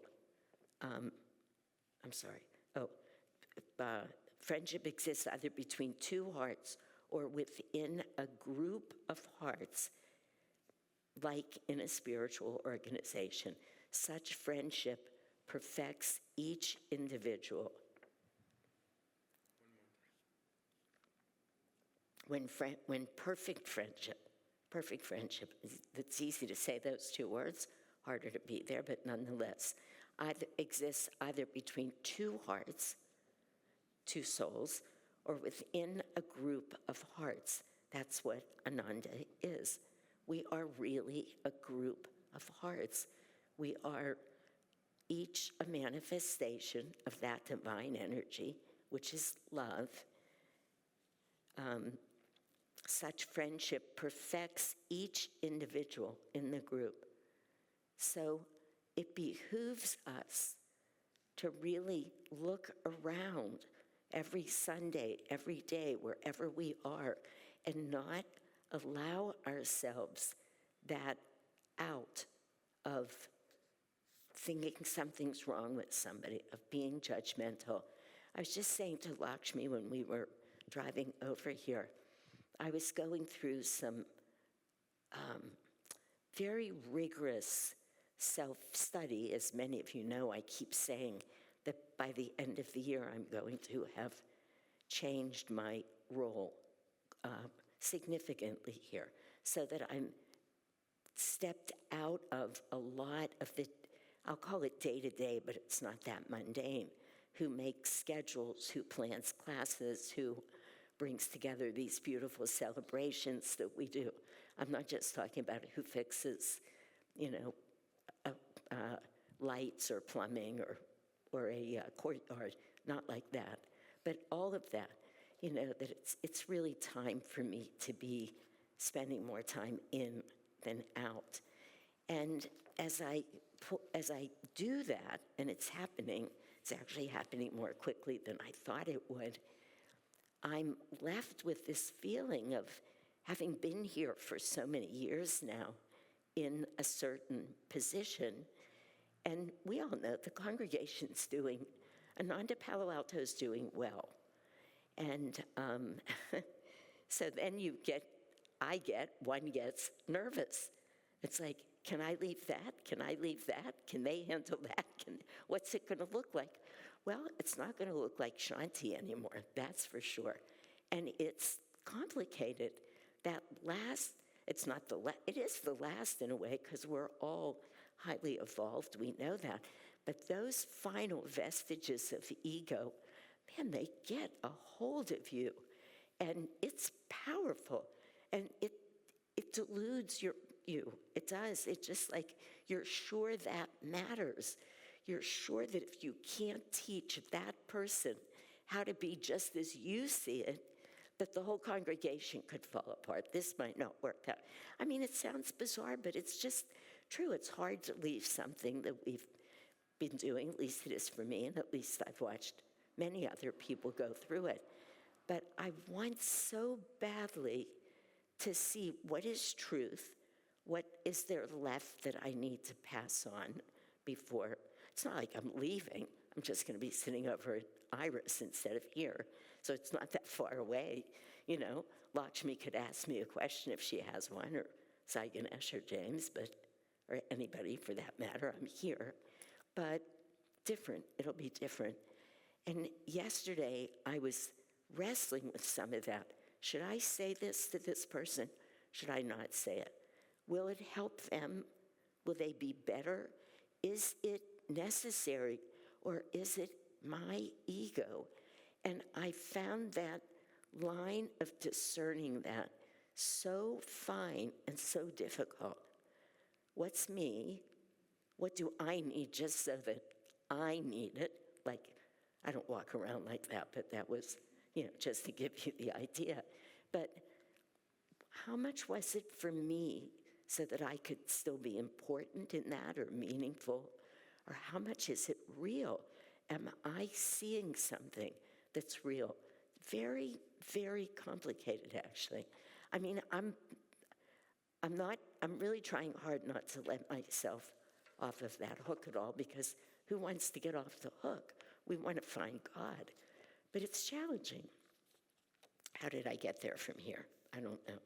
Friendship exists either between two hearts or within a group of hearts, like in a spiritual organization. Such friendship perfects each individual. When perfect friendship, it's easy to say those two words, harder to be there, but nonetheless, exists either between two hearts, two souls, or within a group of hearts. That's what Ananda is. We are really a group of hearts. We are each a manifestation of that divine energy, which is love. Such friendship perfects each individual in the group. So it behooves us to really look around every Sunday, every day, wherever we are, and not allow ourselves that out of thinking something's wrong with somebody, of being judgmental. I was just saying to Lakshmi when we were driving over here, I was going through some very rigorous self-study. As many of you know, I keep saying that by the end of the year, I'm going to have changed my role significantly here, so that I'm stepped out of a lot of the, I'll call it day-to-day, but it's not that mundane, who makes schedules, who plans classes, who brings together these beautiful celebrations that we do. I'm not just talking about who fixes, lights or plumbing or a courtyard, not like that. But all of that, that it's really time for me to be spending more time in than out. And as I do that, and it's actually happening more quickly than I thought it would, I'm left with this feeling of having been here for so many years now in a certain position. And we all know the congregation's Ananda Palo Alto's doing well. And so then one gets nervous. It's like, can I leave that? Can I leave that? Can they handle that? What's it going to look like? Well, it's not going to look like Shanti anymore, that's for sure. And it's complicated. That last, it is the last in a way, because we're all highly evolved, we know that. But those final vestiges of ego, man, they get a hold of you. And it's powerful. And it deludes you. It does. It's just like you're sure that matters. You're sure that if you can't teach that person how to be just as you see it, that the whole congregation could fall apart. This might not work out. I mean, it sounds bizarre, but it's just true. It's hard to leave something that we've been doing, at least it is for me, and at least I've watched many other people go through it. But I want so badly to see what is truth, what is there left that I need to pass on before. It's not like I'm leaving. I'm just going to be sitting over at Iris instead of here. So it's not that far away. You know, Lakshmi could ask me a question if she has one, or Saiganesh or James, or anybody for that matter. I'm here. But different. It'll be different. And yesterday, I was wrestling with some of that. Should I say this to this person? Should I not say it? Will it help them? Will they be better? Is it necessary, or is it my ego? And I found that line of discerning that so fine and so difficult. What's me? What do I need just so that I need it? Like, I don't walk around like that, but that was, just to give you the idea. But how much was it for me so that I could still be important in that or meaningful? Or how much is it real? Am I seeing something that's real? Very, very complicated, actually. I mean, I'm really trying hard not to let myself off of that hook at all, because who wants to get off the hook? We want to find God. But it's challenging. How did I get there from here? I don't know.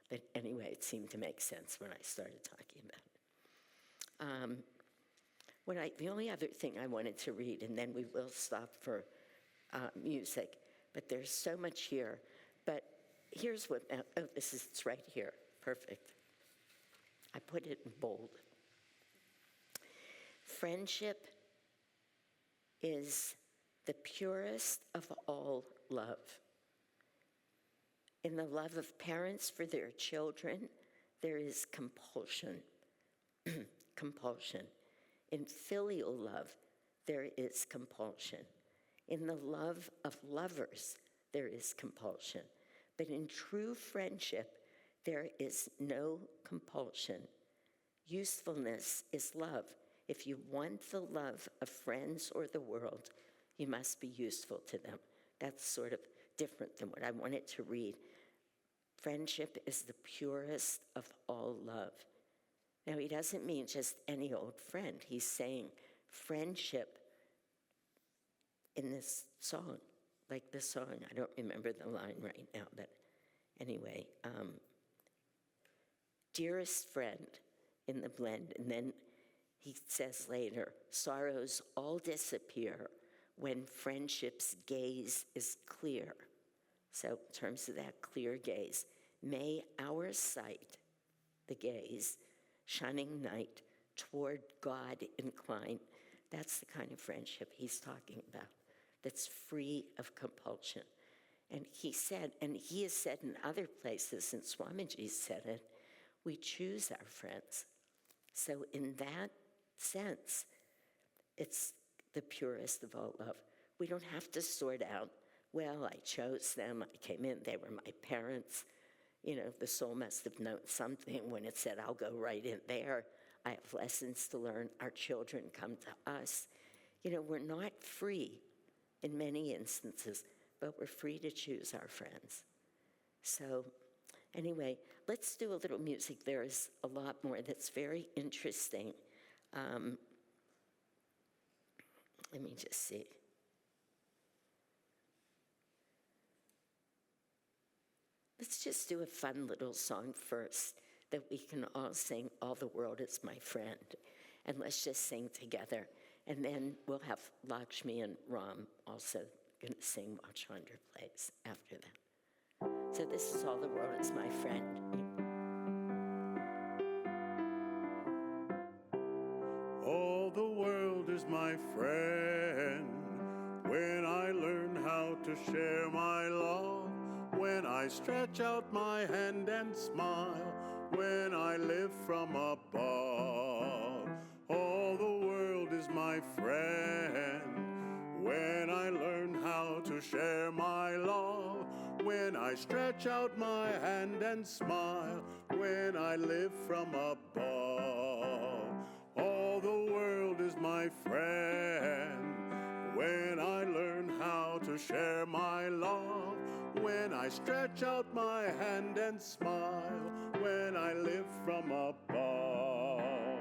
But anyway, it seemed to make sense when I started talking about it. The only other thing I wanted to read, and then we will stop for music, but there's so much here. But here's what, it's right here. Perfect. I put it in bold. Friendship is the purest of all love. In the love of parents for their children, there is compulsion. Compulsion. In filial love, there is compulsion. In the love of lovers, there is compulsion. But in true friendship, there is no compulsion. Usefulness is love. If you want the love of friends or the world, you must be useful to them. That's sort of different than what I wanted to read. Friendship is the purest of all love. Now, he doesn't mean just any old friend. He's saying friendship in this song, like the song. I don't remember the line right now, but anyway. Dearest friend in the blend. And then he says later, sorrows all disappear when friendship's gaze is clear. So in terms of that clear gaze, may our sight, the gaze, shunning night, toward God incline. That's the kind of friendship he's talking about, that's free of compulsion. And he said, and he has said in other places, and Swamiji said it, we choose our friends. So in that sense, it's the purest of all love. We don't have to sort out, well, I chose them, I came in, they were my parents. The soul must have known something when it said, I'll go right in there. I have lessons to learn. Our children come to us. We're not free in many instances, but we're free to choose our friends. So anyway, let's do a little music. There's a lot more that's very interesting. Let me just see. Let's just do a fun little song first that we can all sing, All the World is My Friend. And let's just sing together. And then we'll have Lakshmi and Ram also going to sing while Chandra plays after that. So this is All the World is My Friend. All the world is my friend when I learn how to share my love, when I stretch out my hand and smile, when I live from above. All the world is my friend when I learn how to share my love, when I stretch out my hand and smile, when I live from above. All the world is my friend, when I learn how to share my love, when I stretch out my hand and smile, when I live from above.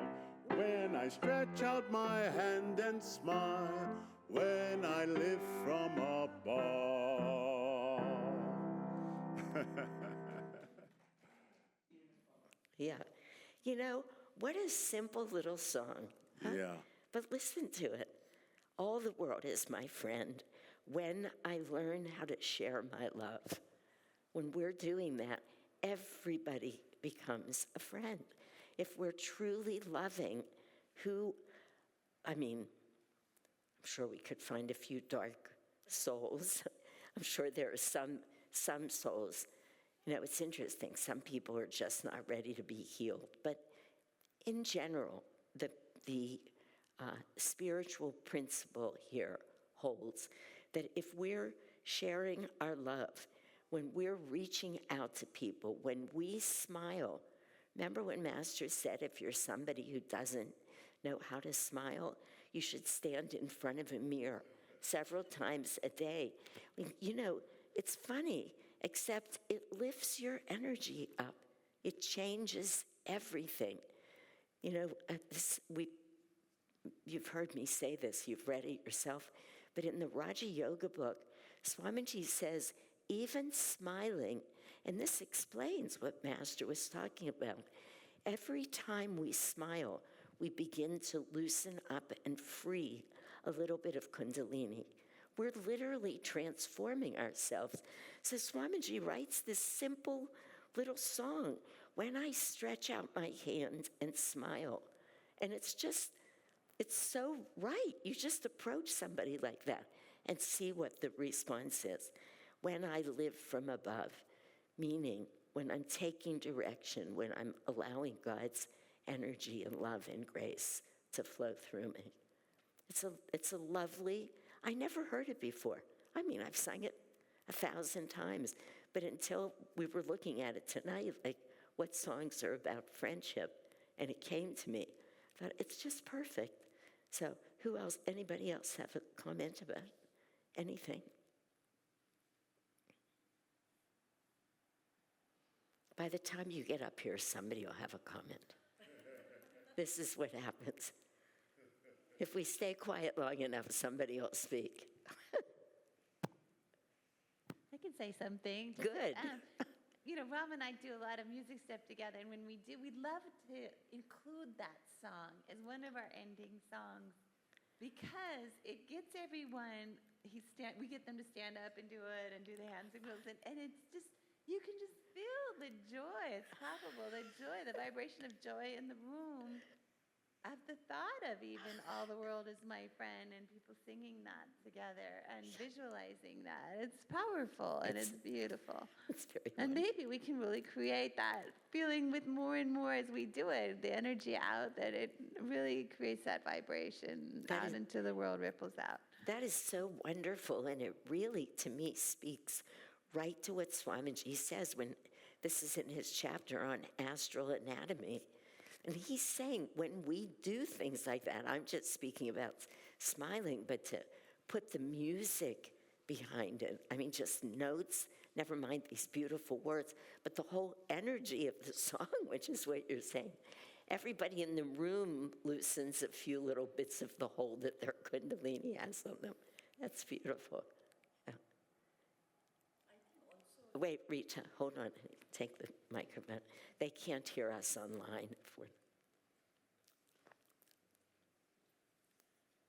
When I stretch out my hand and smile, when I live from above. Yeah. You know, what a simple little song. Huh? Yeah. But listen to it. All the world is my friend when I learn how to share my love. When we're doing that, everybody becomes a friend. If we're truly loving I'm sure we could find a few dark souls. I'm sure there are some souls. You know, it's interesting. Some people are just not ready to be healed. But in general, the spiritual principle here holds that if we're sharing our love, when we're reaching out to people, when we smile, remember when Master said if you're somebody who doesn't know how to smile, you should stand in front of a mirror several times a day. You know, it's funny, except it lifts your energy up. It changes everything. You know, you've heard me say this, you've read it yourself, but in the Raja Yoga book, Swamiji says, even smiling, and this explains what Master was talking about, every time we smile, we begin to loosen up and free a little bit of Kundalini. We're literally transforming ourselves. So Swamiji writes this simple little song, when I stretch out my hand and smile. And it's so right. You just approach somebody like that and see what the response is. When I live from above, meaning when I'm taking direction, when I'm allowing God's energy and love and grace to flow through me. It's a lovely, I never heard it before. I mean, I've sung it 1,000 times, but until we were looking at it tonight, like what songs are about friendship, and it came to me, I thought it's just perfect. So who else, anybody else have a comment about anything? By the time you get up here, somebody will have a comment. This is what happens. If we stay quiet long enough, somebody will speak. I can say something. Good. You know, Ram and I do a lot of music stuff together, and when we do, we'd love to include that song as one of our ending songs because it gets everyone, we get them to stand up and do it and do the hand signals, and it's just, you can just feel the joy. It's palpable, the joy, the vibration of joy in the room. At the thought of even all the world is my friend and people singing that together and visualizing that. It's powerful and it's beautiful. It's very And nice. maybe we can really create that feeling with more and more as we do it, the energy out, that it really creates that vibration out into the world, ripples out. That is so wonderful, and it really, to me, speaks right to what Swamiji says when this is in his chapter on astral anatomy. And he's saying when we do things like that, I'm just speaking about smiling, but to put the music behind it, I mean, just notes, never mind these beautiful words, but the whole energy of the song, which is what you're saying. Everybody in the room loosens a few little bits of the hold that their Kundalini has on them. That's beautiful. Yeah. Wait, Rita, hold on. Take the microphone. They can't hear us online.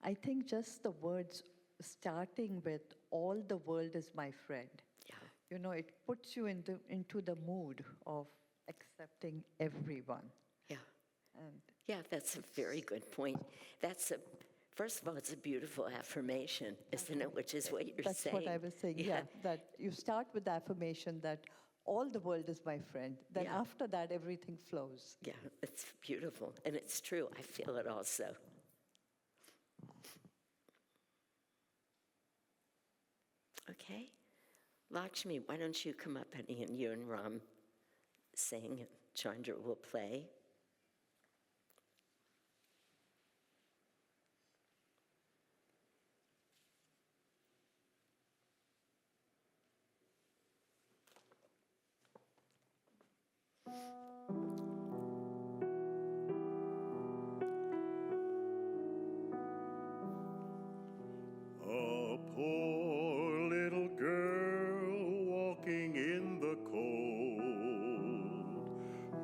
I think just the words starting with all the world is my friend. Yeah. You know, it puts you into the mood of accepting everyone. Yeah. And Yeah, that's a very good point. First of all, it's a beautiful affirmation, isn't it? Which is what you're that's saying. what I was saying, yeah. That you start with the affirmation that all the world is my friend. Then Yeah. after that, everything flows. Yeah, it's beautiful. And it's true. I feel it also. Okay. Lakshmi, why don't you come up, honey, and you and Ram sing, and Chandra will play. A poor little girl walking in the cold,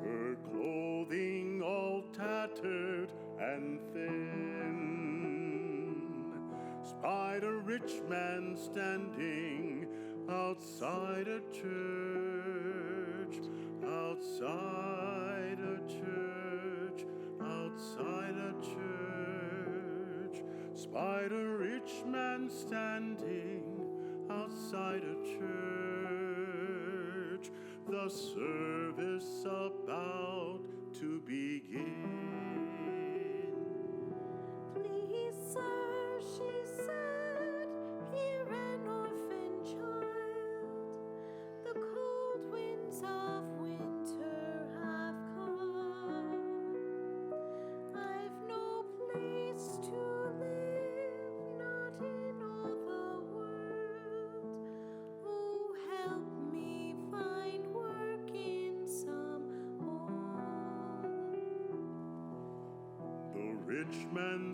her clothing all tattered and thin, spied a rich man standing outside a church, outside a church, outside a church. Spied a rich man standing outside a church, the service about to begin. Please, sir, she said, hear an orphan child. The cold winds of winter have come. I've no place to live, not in all the world. Oh, help me find work in some home. The rich man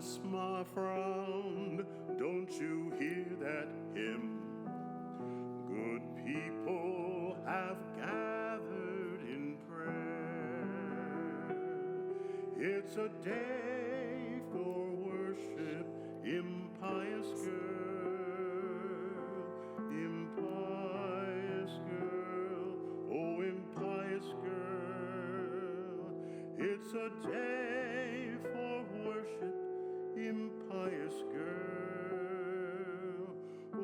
frowned, don't you hear that hymn? Good people have gathered in prayer. It's a day for worship, impious girl, impious girl, oh impious girl. It's a day for worship, impious girl.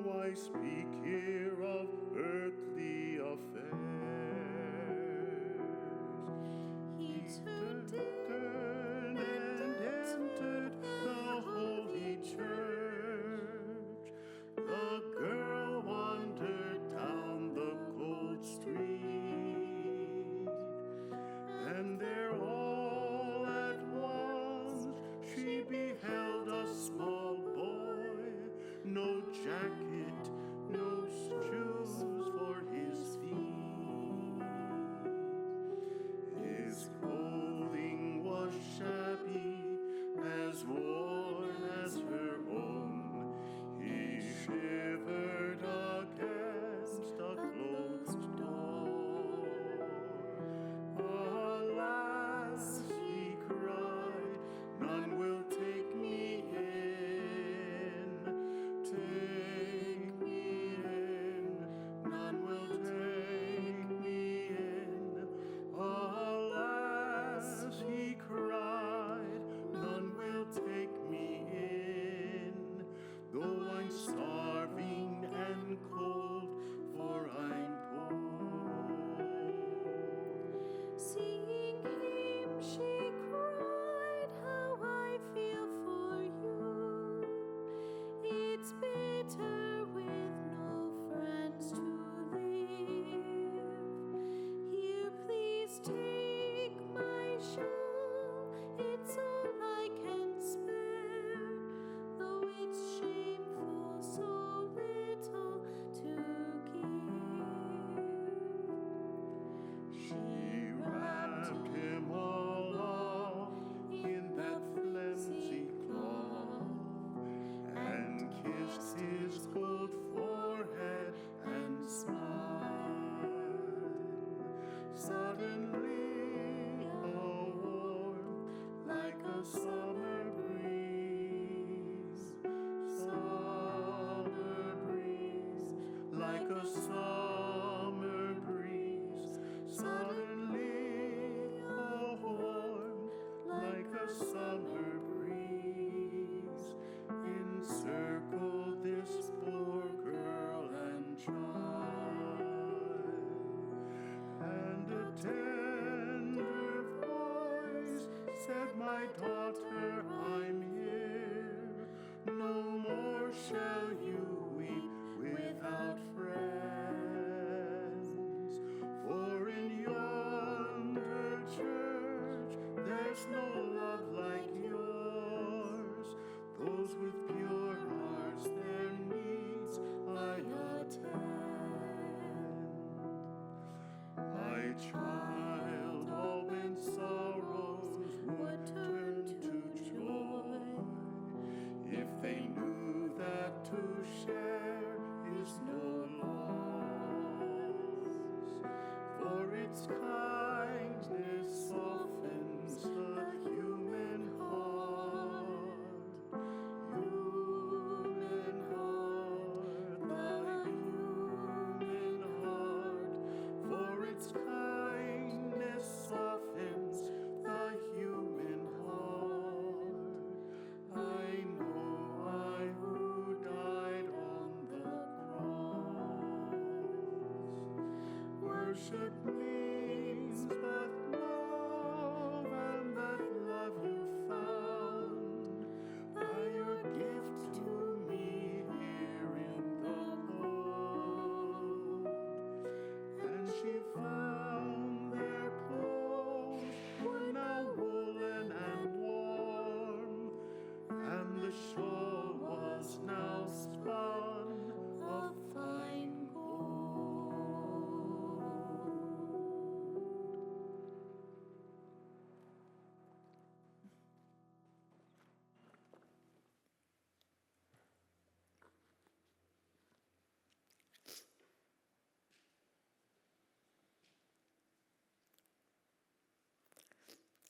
Why speak here of earthly affairs? He turned in Turned and entered the holy church. The girl wandered down the cold street, and there all at once she beheld a small boy, no jacket, no shoes for his feet. His clothing was shabby, as worn as her own. He shivered against a closed door. Alas, he cried, none will take me in. Take me in, none will take me in. Alas, he cried, none will take me in. Though I'm starving and cold, for I'm poor. Seeing him, she cried, how I feel for you. It's bitter with no friends to live. Here, please take my shawl. It's all I can spare, though it's shameful so little to give. She wrapped him all up in that flimsy cloth, and kissed his cold forehead and smiled. Suddenly a warmth like a summer breeze, like a summer breeze. Suddenly a warmth like a summer breeze encircled this poor girl and child, and a tender voice said, my daughter, I'm here. No more shall you weep without friends.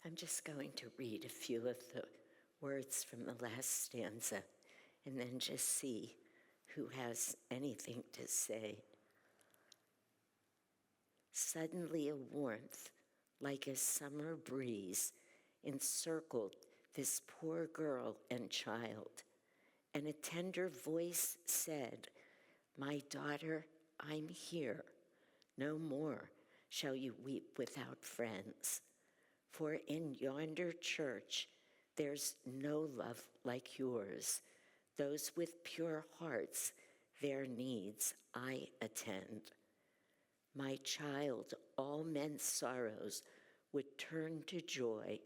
I'm just going to read a few of the words from the last stanza and then just see who has anything to say. Suddenly a warmth like a summer breeze encircled this poor girl and child, and a tender voice said, "My daughter, I'm here. No more shall you weep without friends. For in yonder church there's no love like yours. Those with pure hearts, their needs I attend. My child, all men's sorrows would turn to joy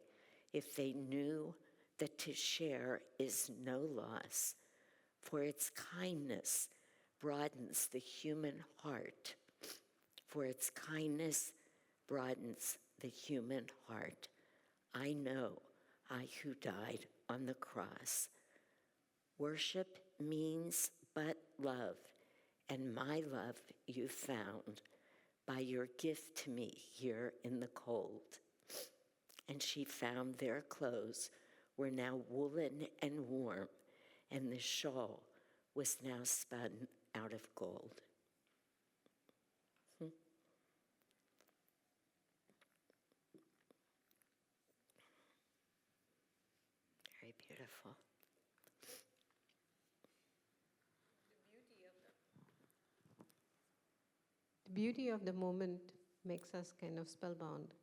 if they knew that to share is no loss, for its kindness broadens the human heart. For its kindness broadens the human heart. I know, I who died on the cross. Worship means but love, and my love you found by your gift to me here in the cold." And she found their clothes were now woolen and warm, and the shawl was now spun out of gold. Very beautiful. The beauty of the moment makes us kind of spellbound,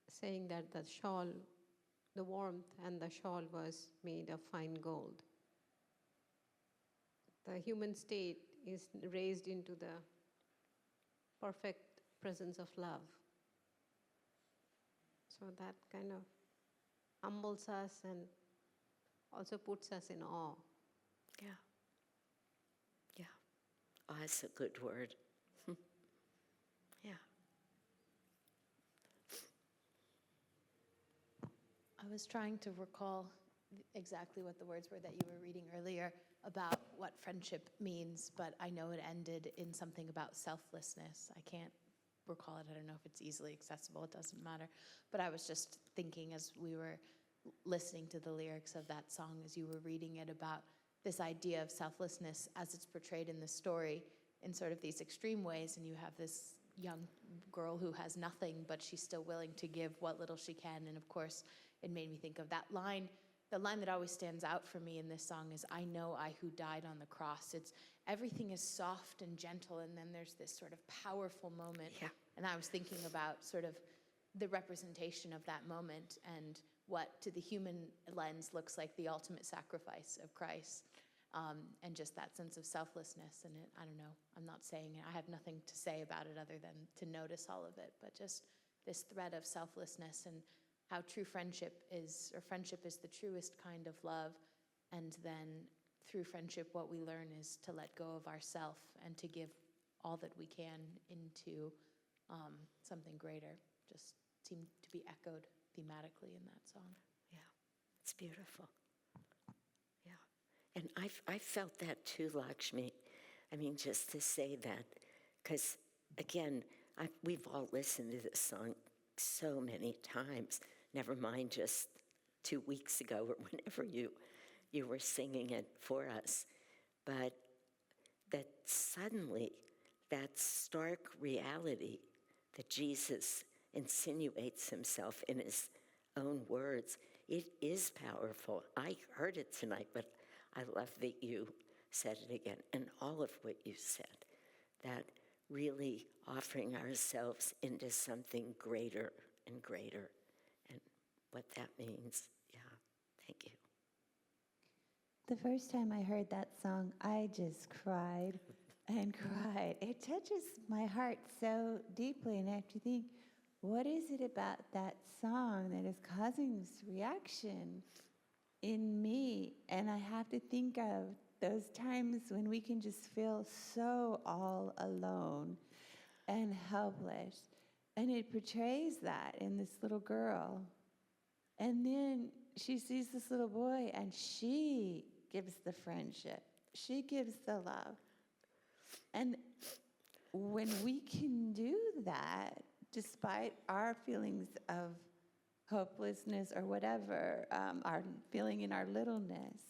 saying that the shawl, the warmth and the shawl was made of fine gold. The human state is raised into the perfect presence of love. So that kind of humbles us and also puts us in awe. Yeah. Yeah. Oh, that's a good word. Yeah. I was trying to recall exactly what the words were that you were reading earlier about what friendship means, but I know it ended in something about selflessness. I can't recall it. I don't know if it's easily accessible. It doesn't matter. But I was just thinking as we were listening to the lyrics of that song, as you were reading it, about this idea of selflessness as it's portrayed in the story in sort of these extreme ways. And you have this young girl who has nothing, but she's still willing to give what little she can. And of course, it made me think of that line. The line that always stands out for me in this song is, "I know I who died on the cross." It's everything is soft and gentle, and then there's this sort of powerful moment. Yeah. And I was thinking about sort of the representation of that moment and what to the human lens looks like the ultimate sacrifice of Christ. And just that sense of selflessness. And I don't know, I'm not saying it, I have nothing to say about it other than to notice all of it, but just this thread of selflessness and how true friendship is, or friendship is the truest kind of love. And then through friendship, what we learn is to let go of ourself and to give all that we can into something greater. Just seemed to be echoed thematically in that song. Yeah. It's beautiful. Yeah. And I felt that too, Lakshmi. I mean, just to say that, because again, we've all listened to this song so many times, never mind just 2 weeks ago or whenever you were singing it for us. But that suddenly, that stark reality that Jesus insinuates himself in his own words, it is powerful. I heard it tonight, but I love that you said it again, and all of what you said, that really offering ourselves into something greater and greater, and what that means. Yeah, thank you. The first time I heard that song, I just cried and cried. It touches my heart so deeply, and I have to think, what is it about that song that is causing this reaction in me? And I have to think of those times when we can just feel so all alone and helpless. And it portrays that in this little girl. And then she sees this little boy, and she gives the friendship. She gives the love. And when we can do that, despite our feelings of hopelessness or whatever, our feeling in our littleness,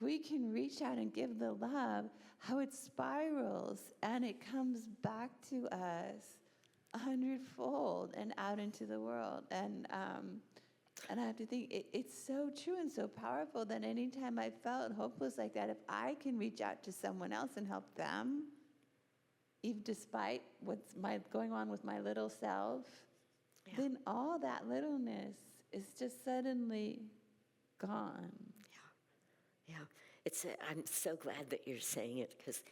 we can reach out and give the love, how it spirals and it comes back to us 100-fold and out into the world. And I have to think, it's so true and so powerful that anytime I felt hopeless like that, if I can reach out to someone else and help them, even despite what's going on with my little self, then all that littleness is just suddenly gone. Yeah, I'm so glad that you're saying it, because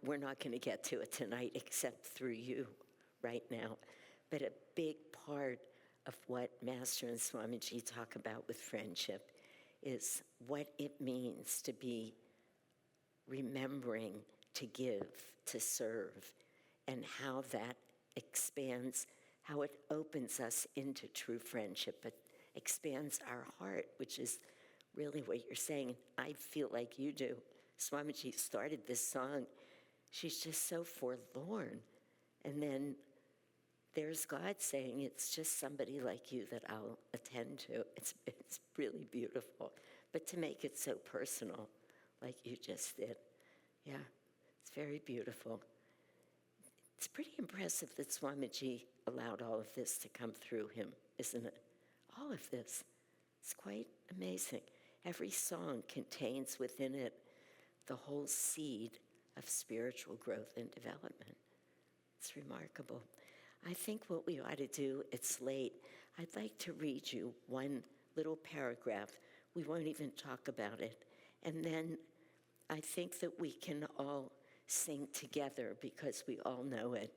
we're not going to get to it tonight except through you right now. But a big part of what Master and Swamiji talk about with friendship is what it means to be remembering to give, to serve, and how that expands, how it opens us into true friendship. It expands our heart, which is really what you're saying. I feel like you do. Swamiji started this song. She's just so forlorn. And then there's God saying, it's just somebody like you that I'll attend to. It's really beautiful. But to make it so personal, like you just did, yeah, it's very beautiful. It's pretty impressive that Swamiji allowed all of this to come through him, isn't it? All of this. It's quite amazing. Every song contains within it the whole seed of spiritual growth and development. It's remarkable. I think what we ought to do, it's late, I'd like to read you one little paragraph. We won't even talk about it. And then I think that we can all sing together because we all know it.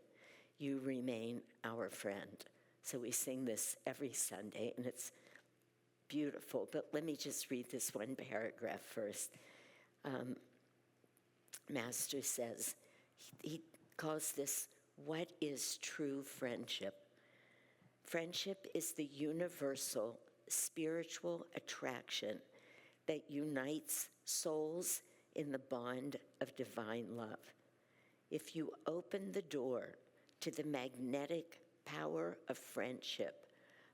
You remain our friend. So we sing this every Sunday, and it's beautiful. But let me just read this one paragraph first. Master says, he calls this, what is true friendship? Friendship is the universal spiritual attraction that unites souls in the bond of divine love. If you open the door to the magnetic power of friendship,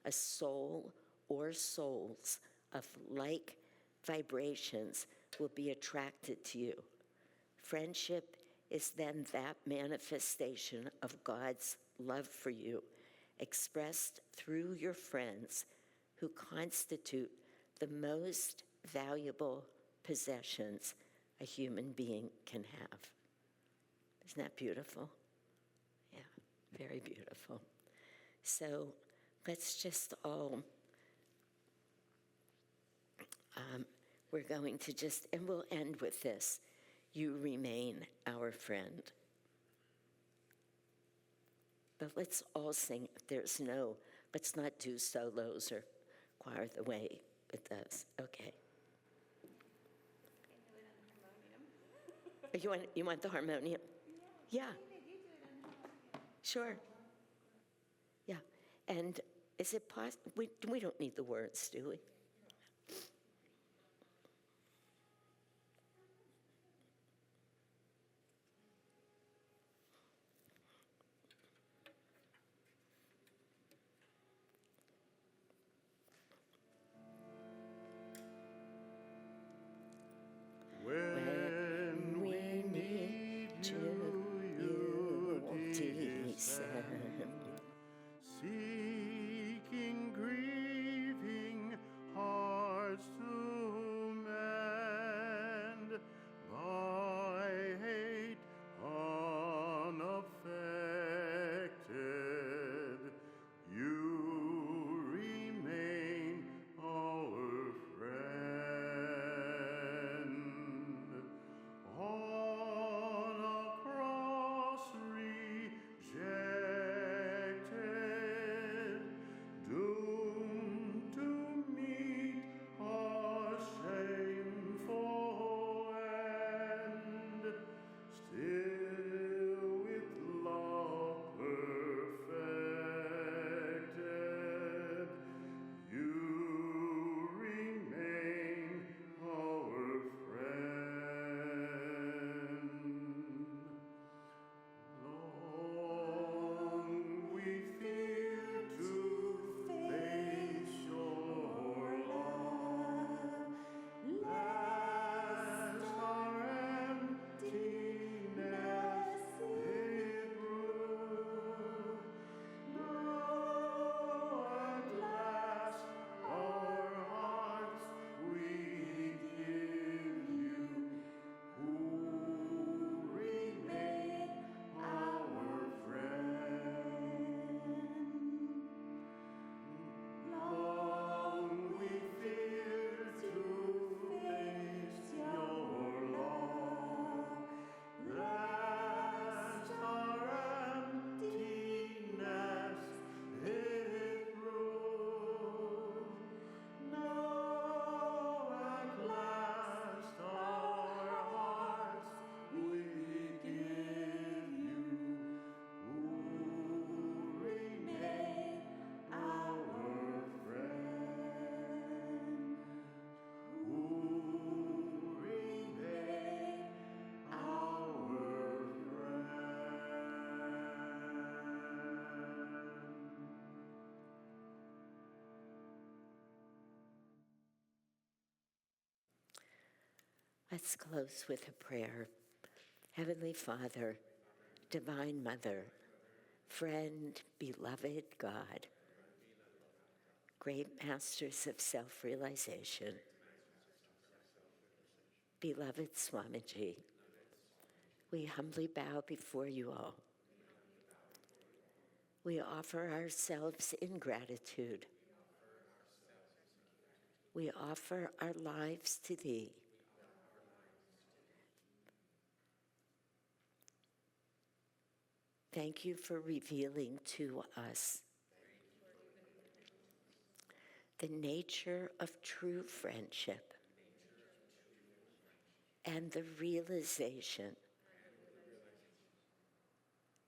a soul or souls of like vibrations will be attracted to you. Friendship is then that manifestation of God's love for you, expressed through your friends who constitute the most valuable possessions a human being can have. Isn't that beautiful? Yeah, very beautiful. So let's just all, we're going to just, and we'll end with this. You remain our friend. But let's all sing. Let's not do solos or choir the way it does. Okay. You want the harmonium? Yeah. Sure. Yeah. And is it possible? We don't need the words, do we? When we need you descend, seeking, grieving, Let's close with a prayer. Heavenly Father, Divine Mother, friend, beloved God, great masters of self-realization, beloved Swamiji, we humbly bow before you all. We offer ourselves in gratitude. We offer our lives to thee. Thank you for revealing to us the nature of true friendship and the realization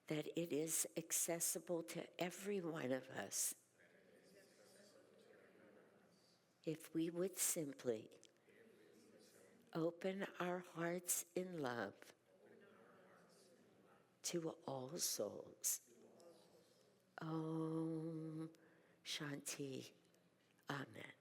that it is accessible to every one of us if we would simply open our hearts in love to all souls. Om Shanti. Amen.